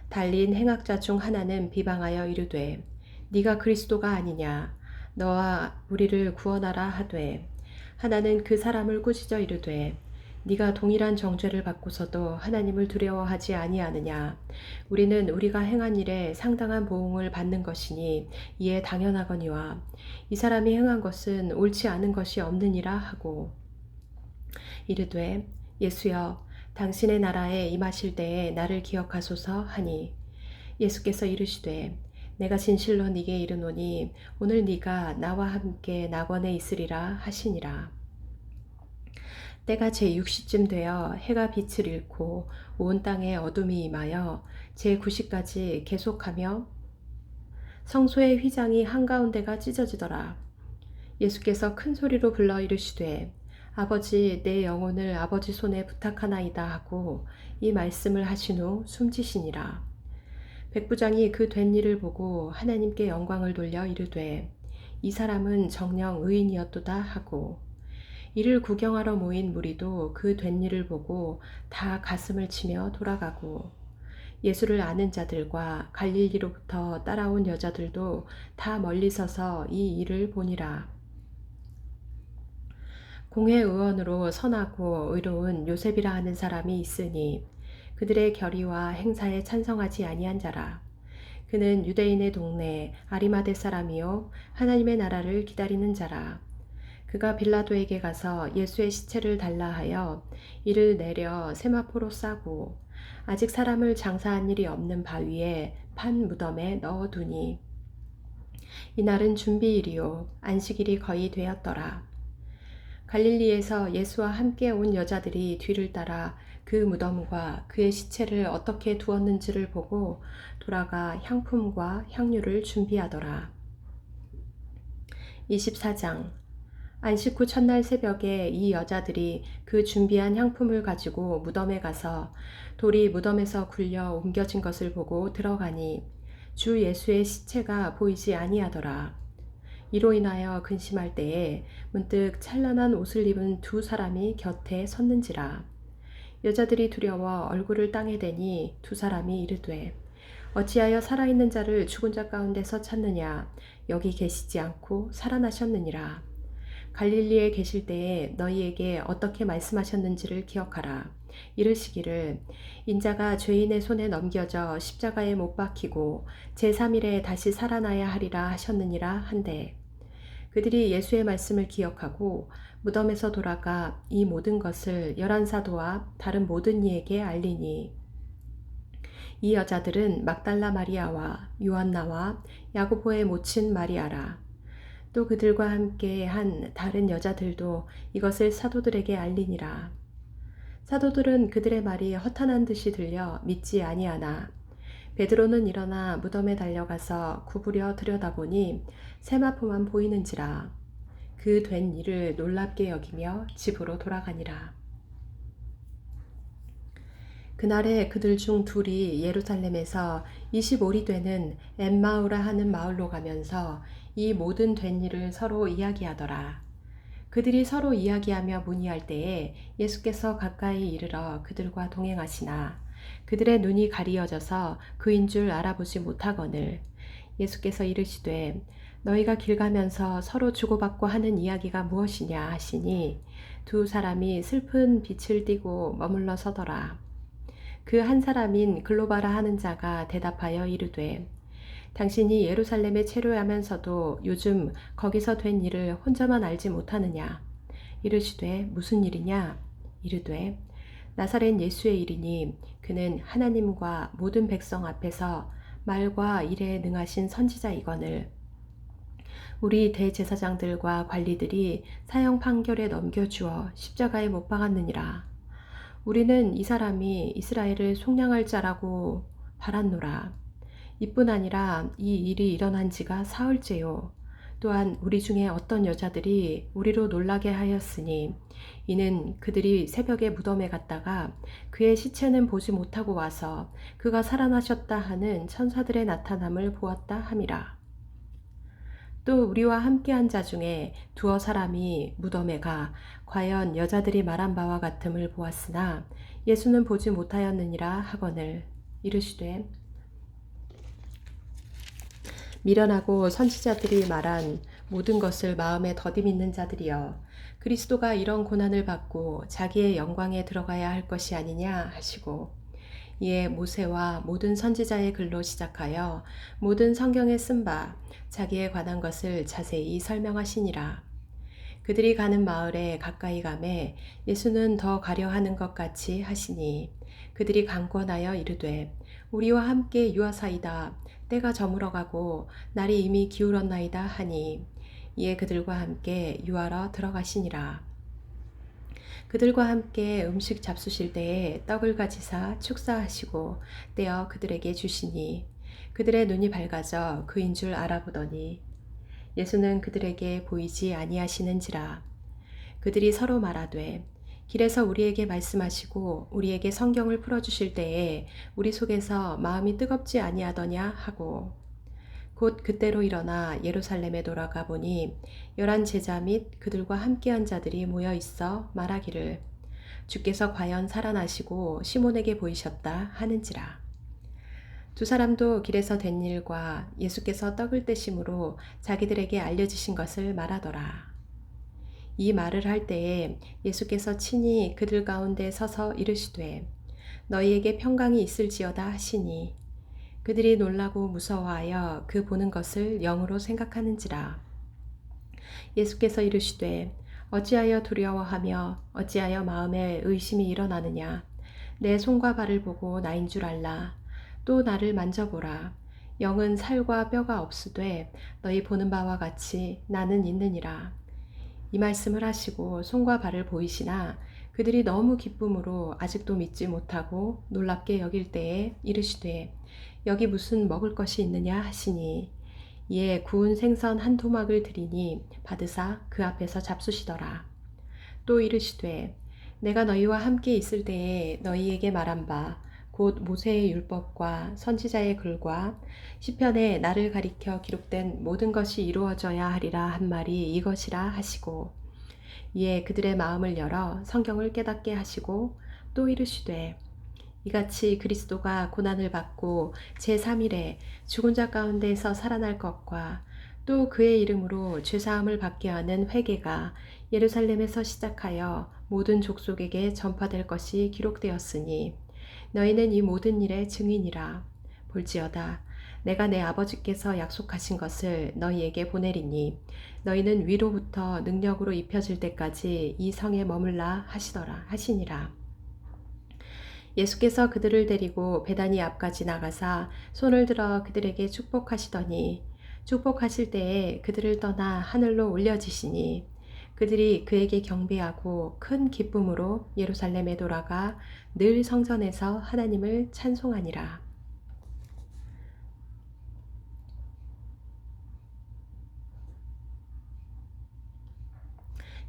달린 행악자 중 하나는 비방하여 이르되 네가 그리스도가 아니냐 너와 우리를 구원하라 하되 하나는 그 사람을 꾸짖어 이르되 네가 동일한 정죄를 받고서도 하나님을 두려워하지 아니하느냐 우리는 우리가 행한 일에 상당한 보응을 받는 것이니 이에 당연하거니와 이 사람이 행한 것은 옳지 않은 것이 없느니라 하고 이르되 예수여 당신의 나라에 임하실 때에 나를 기억하소서 하니 예수께서 이르시되 내가 진실로 네게 이르노니 오늘 네가 나와 함께 낙원에 있으리라 하시니라. 때가 제6시쯤 되어 해가 빛을 잃고 온 땅에 어둠이 임하여 제9시까지 계속하며 성소의 휘장이 한가운데가 찢어지더라. 예수께서 큰 소리로 불러 이르시되 아버지 내 영혼을 아버지 손에 부탁하나이다 하고 이 말씀을 하신 후 숨지시니라. 백부장이 그 된 일을 보고 하나님께 영광을 돌려 이르되 이 사람은 정녕 의인이었도다 하고 이를 구경하러 모인 무리도 그 된 일을 보고 다 가슴을 치며 돌아가고 예수를 아는 자들과 갈릴리로부터 따라온 여자들도 다 멀리 서서 이 일을 보니라. 공회의원으로 선하고 의로운 요셉이라 하는 사람이 있으니 그들의 결의와 행사에 찬성하지 아니한 자라. 그는 유대인의 동네 아리마대 사람이요 하나님의 나라를 기다리는 자라. 그가 빌라도에게 가서 예수의 시체를 달라 하여 이를 내려 세마포로 싸고 아직 사람을 장사한 일이 없는 바위에 판 무덤에 넣어두니 이날은 준비일이요 안식일이 거의 되었더라. 갈릴리에서 예수와 함께 온 여자들이 뒤를 따라 그 무덤과 그의 시체를 어떻게 두었는지를 보고 돌아가 향품과 향유를 준비하더라. 24장 안식 후 첫날 새벽에 이 여자들이 그 준비한 향품을 가지고 무덤에 가서 돌이 무덤에서 굴려 옮겨진 것을 보고 들어가니 주 예수의 시체가 보이지 아니하더라. 이로 인하여 근심할 때에 문득 찬란한 옷을 입은 두 사람이 곁에 섰는지라. 여자들이 두려워 얼굴을 땅에 대니 두 사람이 이르되 어찌하여 살아있는 자를 죽은 자 가운데서 찾느냐 여기 계시지 않고 살아나셨느니라. 갈릴리에 계실 때에 너희에게 어떻게 말씀하셨는지를 기억하라. 이르시기를 인자가 죄인의 손에 넘겨져 십자가에 못 박히고 제3일에 다시 살아나야 하리라 하셨느니라 한데 그들이 예수의 말씀을 기억하고 무덤에서 돌아가 이 모든 것을 열한 사도와 다른 모든 이에게 알리니 이 여자들은 막달라 마리아와 요한나와 야고보의 모친 마리아라. 또 그들과 함께 한 다른 여자들도 이것을 사도들에게 알리니라. 사도들은 그들의 말이 허탄한 듯이 들려 믿지 아니하나 베드로는 일어나 무덤에 달려가서 구부려 들여다보니 세마포만 보이는지라. 그 된 일을 놀랍게 여기며 집으로 돌아가니라. 그날에 그들 중 둘이 예루살렘에서 25리 되는 엠마우라 하는 마을로 가면서 이 모든 된 일을 서로 이야기하더라. 그들이 서로 이야기하며 문의할 때에 예수께서 가까이 이르러 그들과 동행하시나 그들의 눈이 가리어져서 그인 줄 알아보지 못하거늘 예수께서 이르시되 너희가 길 가면서 서로 주고받고 하는 이야기가 무엇이냐 하시니 두 사람이 슬픈 빛을 띠고 머물러 서더라. 그 한 사람인 글로바라 하는 자가 대답하여 이르되 당신이 예루살렘에 체류하면서도 요즘 거기서 된 일을 혼자만 알지 못하느냐? 이르시되 무슨 일이냐? 이르되 나사렛 예수의 일이니 그는 하나님과 모든 백성 앞에서 말과 일에 능하신 선지자이거늘 우리 대제사장들과 관리들이 사형 판결에 넘겨주어 십자가에 못 박았느니라. 우리는 이 사람이 이스라엘을 속량할 자라고 바랐노라. 이뿐 아니라 이 일이 일어난 지가 사흘째요. 또한 우리 중에 어떤 여자들이 우리로 놀라게 하였으니 이는 그들이 새벽에 무덤에 갔다가 그의 시체는 보지 못하고 와서 그가 살아나셨다 하는 천사들의 나타남을 보았다 함이라. 또 우리와 함께한 자 중에 두어 사람이 무덤에 가 과연 여자들이 말한 바와 같음을 보았으나 예수는 보지 못하였느니라 하거늘 이르시되 미련하고 선지자들이 말한 모든 것을 마음에 더디 믿는 자들이여 그리스도가 이런 고난을 받고 자기의 영광에 들어가야 할 것이 아니냐 하시고 이에 모세와 모든 선지자의 글로 시작하여 모든 성경에 쓴 바 자기에 관한 것을 자세히 설명하시니라. 그들이 가는 마을에 가까이 가매 예수는 더 가려 하는 것 같이 하시니 그들이 강권하여 이르되 우리와 함께 유하사이다. 때가 저물어가고 날이 이미 기울었나이다 하니 이에 그들과 함께 유하러 들어가시니라. 그들과 함께 음식 잡수실 때에 떡을 가지사 축사하시고 떼어 그들에게 주시니 그들의 눈이 밝아져 그인 줄 알아보더니 예수는 그들에게 보이지 아니하시는지라. 그들이 서로 말하되 길에서 우리에게 말씀하시고 우리에게 성경을 풀어주실 때에 우리 속에서 마음이 뜨겁지 아니하더냐 하고 곧 그때로 일어나 예루살렘에 돌아가 보니 11 제자 및 그들과 함께한 자들이 모여 있어 말하기를 주께서 과연 살아나시고 시몬에게 보이셨다 하는지라. 두 사람도 길에서 된 일과 예수께서 떡을 떼심으로 자기들에게 알려지신 것을 말하더라. 이 말을 할 때에 예수께서 친히 그들 가운데 서서 이르시되 너희에게 평강이 있을지어다 하시니 그들이 놀라고 무서워하여 그 보는 것을 영으로 생각하는지라. 예수께서 이르시되 어찌하여 두려워하며 어찌하여 마음에 의심이 일어나느냐. 내 손과 발을 보고 나인 줄 알라. 또 나를 만져보라. 영은 살과 뼈가 없으되 너희 보는 바와 같이 나는 있느니라. 이 말씀을 하시고 손과 발을 보이시나 그들이 너무 기쁨으로 아직도 믿지 못하고 놀랍게 여길 때에 이르시되 여기 무슨 먹을 것이 있느냐 하시니 이에 구운 생선 한 토막을 드리니 받으사 그 앞에서 잡수시더라. 또 이르시되 내가 너희와 함께 있을 때에 너희에게 말한 바 곧 모세의 율법과 선지자의 글과 시편에 나를 가리켜 기록된 모든 것이 이루어져야 하리라 한 말이 이것이라 하시고 이에 그들의 마음을 열어 성경을 깨닫게 하시고 또 이르시되 이같이 그리스도가 고난을 받고 제3일에 죽은 자 가운데에서 살아날 것과 또 그의 이름으로 죄사함을 받게 하는 회개가 예루살렘에서 시작하여 모든 족속에게 전파될 것이 기록되었으니 너희는 이 모든 일의 증인이라. 볼지어다 내가 내 아버지께서 약속하신 것을 너희에게 보내리니 너희는 위로부터 능력으로 입혀질 때까지 이 성에 머물라 하시니라. 예수께서 그들을 데리고 베다니 앞까지 나가사 손을 들어 그들에게 축복하시더니 축복하실 때에 그들을 떠나 하늘로 올려지시니 그들이 그에게 경배하고 큰 기쁨으로 예루살렘에 돌아가 늘 성전에서 하나님을 찬송하니라.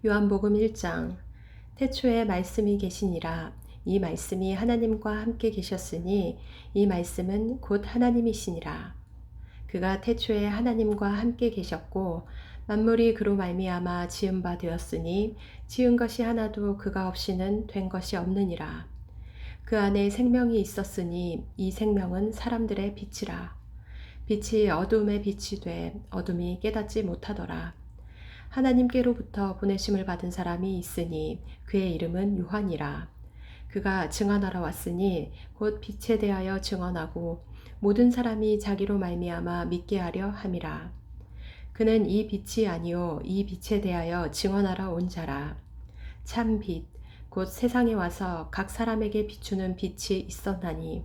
요한복음 1장 태초에 말씀이 계시니라. 이 말씀이 하나님과 함께 계셨으니 이 말씀은 곧 하나님이시니라. 그가 태초에 하나님과 함께 계셨고 만물이 그로 말미암아 지은 바 되었으니 지은 것이 하나도 그가 없이는 된 것이 없느니라. 그 안에 생명이 있었으니 이 생명은 사람들의 빛이라. 빛이 어둠에 빛이 돼 어둠이 깨닫지 못하더라. 하나님께로부터 보내심을 받은 사람이 있으니 그의 이름은 요한이라. 그가 증언하러 왔으니 곧 빛에 대하여 증언하고 모든 사람이 자기로 말미암아 믿게 하려 함이라. 그는 이 빛이 아니요 이 빛에 대하여 증언하러 온 자라. 참 빛, 곧 세상에 와서 각 사람에게 비추는 빛이 있었나니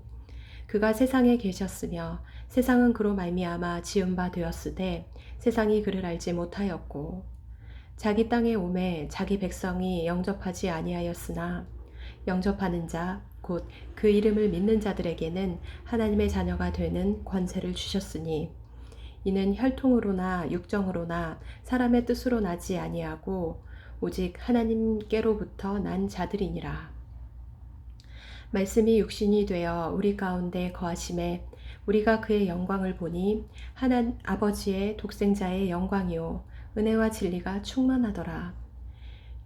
그가 세상에 계셨으며 세상은 그로 말미암아 지은 바 되었으되 세상이 그를 알지 못하였고 자기 땅에 오매 자기 백성이 영접하지 아니하였으나 영접하는 자 곧 그 이름을 믿는 자들에게는 하나님의 자녀가 되는 권세를 주셨으니 이는 혈통으로나 육정으로나 사람의 뜻으로 나지 아니하고 오직 하나님께로부터 난 자들이니라. 말씀이 육신이 되어 우리 가운데 거하심에 우리가 그의 영광을 보니 하나님 아버지의 독생자의 영광이요 은혜와 진리가 충만하더라.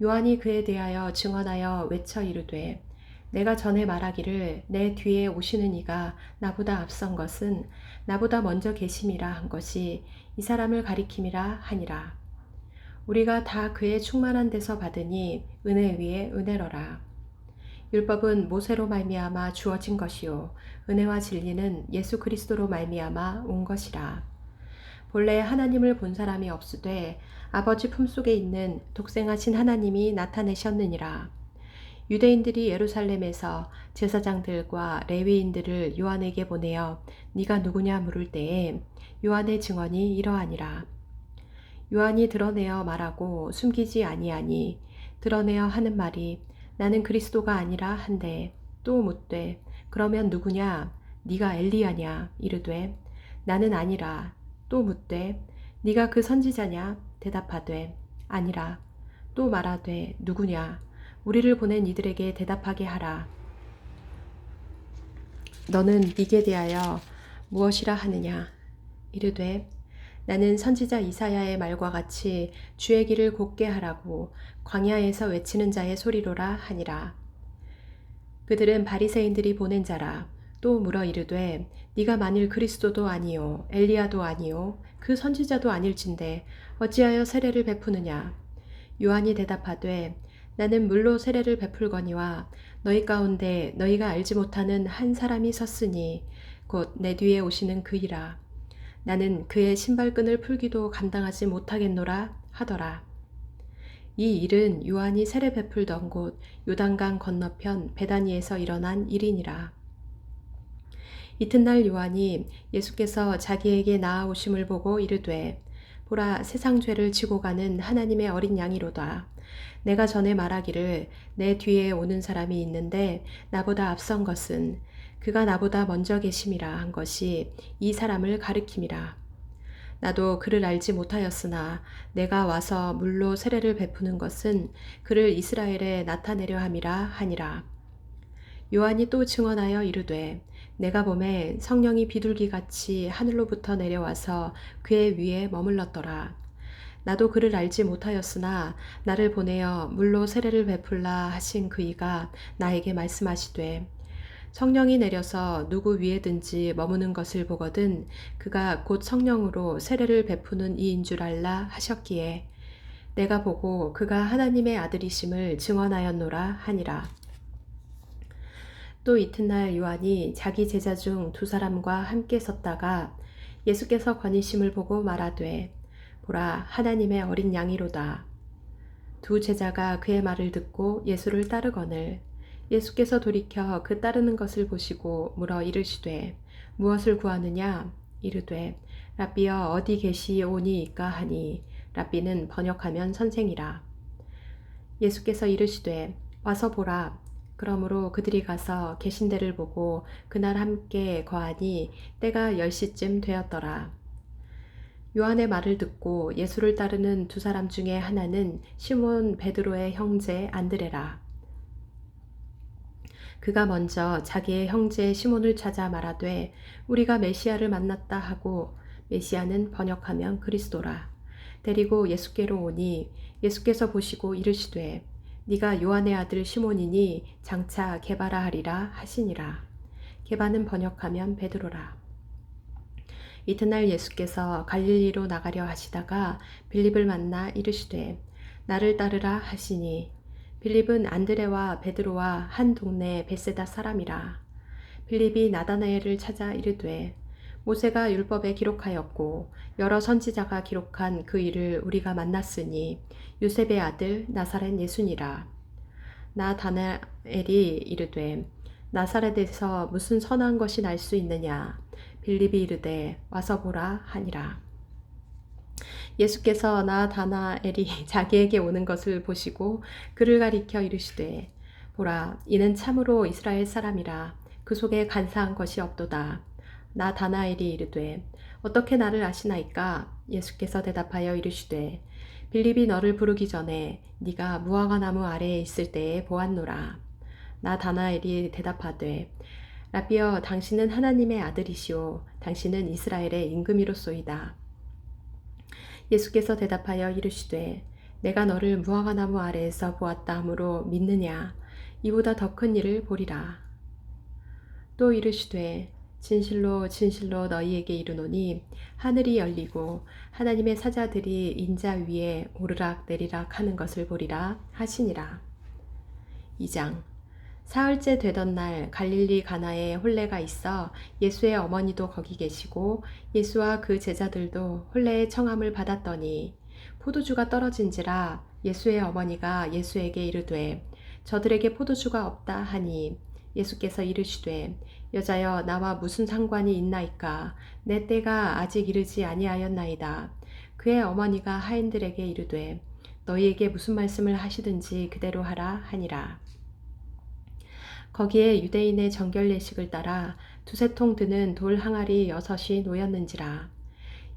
요한이 그에 대하여 증언하여 외쳐 이르되 내가 전에 말하기를 내 뒤에 오시는 이가 나보다 앞선 것은 나보다 먼저 계심이라 한 것이 이 사람을 가리킴이라 하니라. 우리가 다 그의 충만한 데서 받으니 은혜 위에 은혜로라. 율법은 모세로 말미암아 주어진 것이요 은혜와 진리는 예수 그리스도로 말미암아 온 것이라. 본래 하나님을 본 사람이 없으되 아버지 품속에 있는 독생하신 하나님이 나타내셨느니라. 유대인들이 예루살렘에서 제사장들과 레위인들을 요한에게 보내어 네가 누구냐 물을 때에 요한의 증언이 이러하니라. 요한이 드러내어 말하고 숨기지 아니하니 드러내어 하는 말이 나는 그리스도가 아니라 한데 또 묻되 그러면 누구냐 네가 엘리야냐 이르되 나는 아니라 또 묻되 네가 그 선지자냐 대답하되 아니라 또 말하되 누구냐 우리를 보낸 이들에게 대답하게 하라. 너는 네게 대하여 무엇이라 하느냐 이르되 나는 선지자 이사야의 말과 같이 주의 길을 곧게 하라고 광야에서 외치는 자의 소리로라 하니라. 그들은 바리새인들이 보낸 자라. 또 물어 이르되 네가 만일 그리스도도 아니요 엘리야도 아니요 그 선지자도 아닐진대 어찌하여 세례를 베푸느냐. 요한이 대답하되 나는 물로 세례를 베풀거니와 너희 가운데 너희가 알지 못하는 한 사람이 섰으니 곧 내 뒤에 오시는 그이라. 나는 그의 신발끈을 풀기도 감당하지 못하겠노라 하더라. 이 일은 요한이 세례 베풀던 곳 요단강 건너편 베다니에서 일어난 일이니라. 이튿날 요한이 예수께서 자기에게 나아오심을 보고 이르되 보라 세상 죄를 지고 가는 하나님의 어린 양이로다. 내가 전에 말하기를 내 뒤에 오는 사람이 있는데 나보다 앞선 것은 그가 나보다 먼저 계심이라 한 것이 이 사람을 가리킴이라. 나도 그를 알지 못하였으나 내가 와서 물로 세례를 베푸는 것은 그를 이스라엘에 나타내려 함이라 하니라. 요한이 또 증언하여 이르되 내가 보매 성령이 비둘기같이 하늘로부터 내려와서 그의 위에 머물렀더라. 나도 그를 알지 못하였으나 나를 보내어 물로 세례를 베풀라 하신 그이가 나에게 말씀하시되 성령이 내려서 누구 위에든지 머무는 것을 보거든 그가 곧 성령으로 세례를 베푸는 이인 줄 알라 하셨기에 내가 보고 그가 하나님의 아들이심을 증언하였노라 하니라. 또 이튿날 요한이 자기 제자 중 두 사람과 함께 섰다가 예수께서 거니심을 보고 말하되 보라 하나님의 어린 양이로다. 두 제자가 그의 말을 듣고 예수를 따르거늘 예수께서 돌이켜 그 따르는 것을 보시고 물어 이르시되 무엇을 구하느냐 이르되 랍비여 어디 계시오니이까 하니 랍비는 번역하면 선생이라. 예수께서 이르시되 와서 보라. 그러므로 그들이 가서 계신 데를 보고 그날 함께 거하니 때가 10시쯤 되었더라. 요한의 말을 듣고 예수를 따르는 두 사람 중에 하나는 시몬 베드로의 형제 안드레라. 그가 먼저 자기의 형제 시몬을 찾아 말하되 우리가 메시아를 만났다 하고 메시아는 번역하면 그리스도라. 데리고 예수께로 오니 예수께서 보시고 이르시되 네가 요한의 아들 시몬이니 장차 게바라 하리라 하시니라. 게바는 번역하면 베드로라. 이튿날 예수께서 갈릴리로 나가려 하시다가 빌립을 만나 이르시되 나를 따르라 하시니 빌립은 안드레와 베드로와 한 동네 벳세다 사람이라. 빌립이 나다나엘을 찾아 이르되 모세가 율법에 기록하였고 여러 선지자가 기록한 그 일을 우리가 만났으니 요셉의 아들 나사렛 예수니라. 나다나엘이 이르되 나사렛에서 무슨 선한 것이 날 수 있느냐. 빌립이 이르되 와서 보라 하니라. 예수께서 나다나엘이 자기에게 오는 것을 보시고 그를 가리켜 이르시되 보라 이는 참으로 이스라엘 사람이라 그 속에 간사한 것이 없도다. 나다나엘이 이르되 어떻게 나를 아시나이까? 예수께서 대답하여 이르시되 빌립이 너를 부르기 전에 네가 무화과 나무 아래에 있을 때에 보았노라. 나다나엘이 대답하되 라비여 당신은 하나님의 아들이시오 당신은 이스라엘의 임금이로소이다. 예수께서 대답하여 이르시되 내가 너를 무화과 나무 아래에서 보았다 하므로 믿느냐? 이보다 더 큰 일을 보리라. 또 이르시되 진실로 진실로 너희에게 이르노니 하늘이 열리고 하나님의 사자들이 인자 위에 오르락 내리락 하는 것을 보리라 하시니라. 2장. 사흘째 되던 날 갈릴리 가나에 혼례가 있어 예수의 어머니도 거기 계시고 예수와 그 제자들도 혼례의 청함을 받았더니 포도주가 떨어진지라 예수의 어머니가 예수에게 이르되 저들에게 포도주가 없다 하니 예수께서 이르시되 여자여 나와 무슨 상관이 있나이까 내 때가 아직 이르지 아니하였나이다. 그의 어머니가 하인들에게 이르되 너희에게 무슨 말씀을 하시든지 그대로 하라 하니라. 거기에 유대인의 정결 예식을 따라 두세 통 드는 돌 항아리 6이 놓였는지라.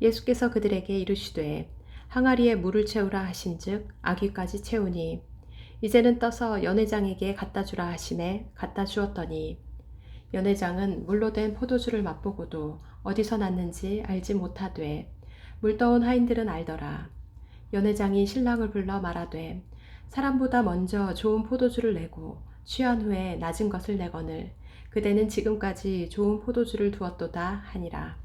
예수께서 그들에게 이르시되 항아리에 물을 채우라 하신즉 아귀까지 채우니 이제는 떠서 연회장에게 갖다 주라 하시매 갖다 주었더니 연회장은 물로 된 포도주를 맛보고도 어디서 났는지 알지 못하되 물 떠온 하인들은 알더라. 연회장이 신랑을 불러 말하되 사람보다 먼저 좋은 포도주를 내고 취한 후에 낮은 것을 내거늘 그대는 지금까지 좋은 포도주를 두었도다 하니라.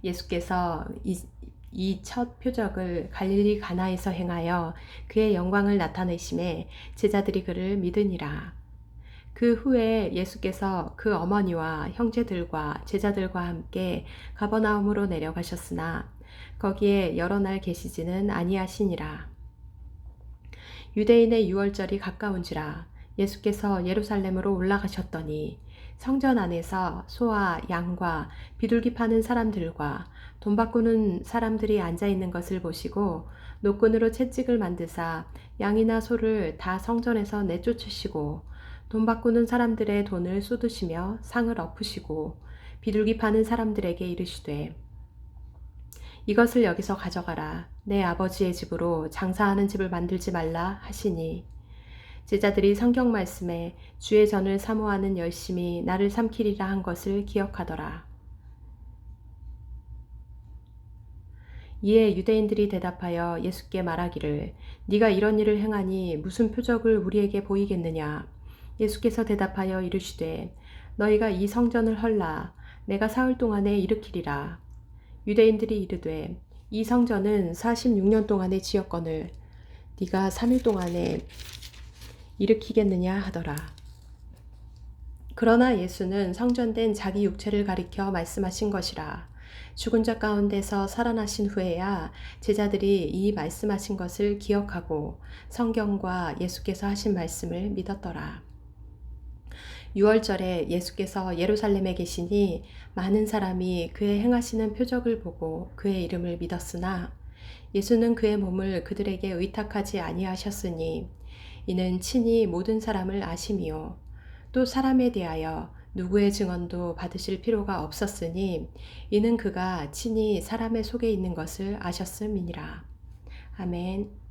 예수께서 이 첫 표적을 갈릴리 가나에서 행하여 그의 영광을 나타내심에 제자들이 그를 믿으니라. 그 후에 예수께서 그 어머니와 형제들과 제자들과 함께 가버나움으로 내려가셨으나 거기에 여러 날 계시지는 아니하시니라. 유대인의 유월절이 가까운지라 예수께서 예루살렘으로 올라가셨더니 성전 안에서 소와 양과 비둘기 파는 사람들과 돈 바꾸는 사람들이 앉아 있는 것을 보시고 노끈으로 채찍을 만드사 양이나 소를 다 성전에서 내쫓으시고 돈 바꾸는 사람들의 돈을 쏟으시며 상을 엎으시고 비둘기 파는 사람들에게 이르시되 이것을 여기서 가져가라. 내 아버지의 집으로 장사하는 집을 만들지 말라 하시니 제자들이 성경 말씀에 주의 전을 사모하는 열심이 나를 삼키리라 한 것을 기억하더라. 이에 유대인들이 대답하여 예수께 말하기를 네가 이런 일을 행하니 무슨 표적을 우리에게 보이겠느냐. 예수께서 대답하여 이르시되 너희가 이 성전을 헐라 내가 사흘 동안에 일으키리라. 유대인들이 이르되 이 성전은 46년 동안에 지었거늘 네가 3일 동안에 일으키겠느냐 하더라. 그러나 예수는 성전된 자기 육체를 가리켜 말씀하신 것이라. 죽은 자 가운데서 살아나신 후에야 제자들이 이 말씀하신 것을 기억하고 성경과 예수께서 하신 말씀을 믿었더라. 유월절에 예수께서 예루살렘에 계시니 많은 사람이 그의 행하시는 표적을 보고 그의 이름을 믿었으나 예수는 그의 몸을 그들에게 의탁하지 아니하셨으니 이는 친히 모든 사람을 아심이요 또 사람에 대하여 누구의 증언도 받으실 필요가 없었으니 이는 그가 친히 사람의 속에 있는 것을 아셨음이니라. 아멘.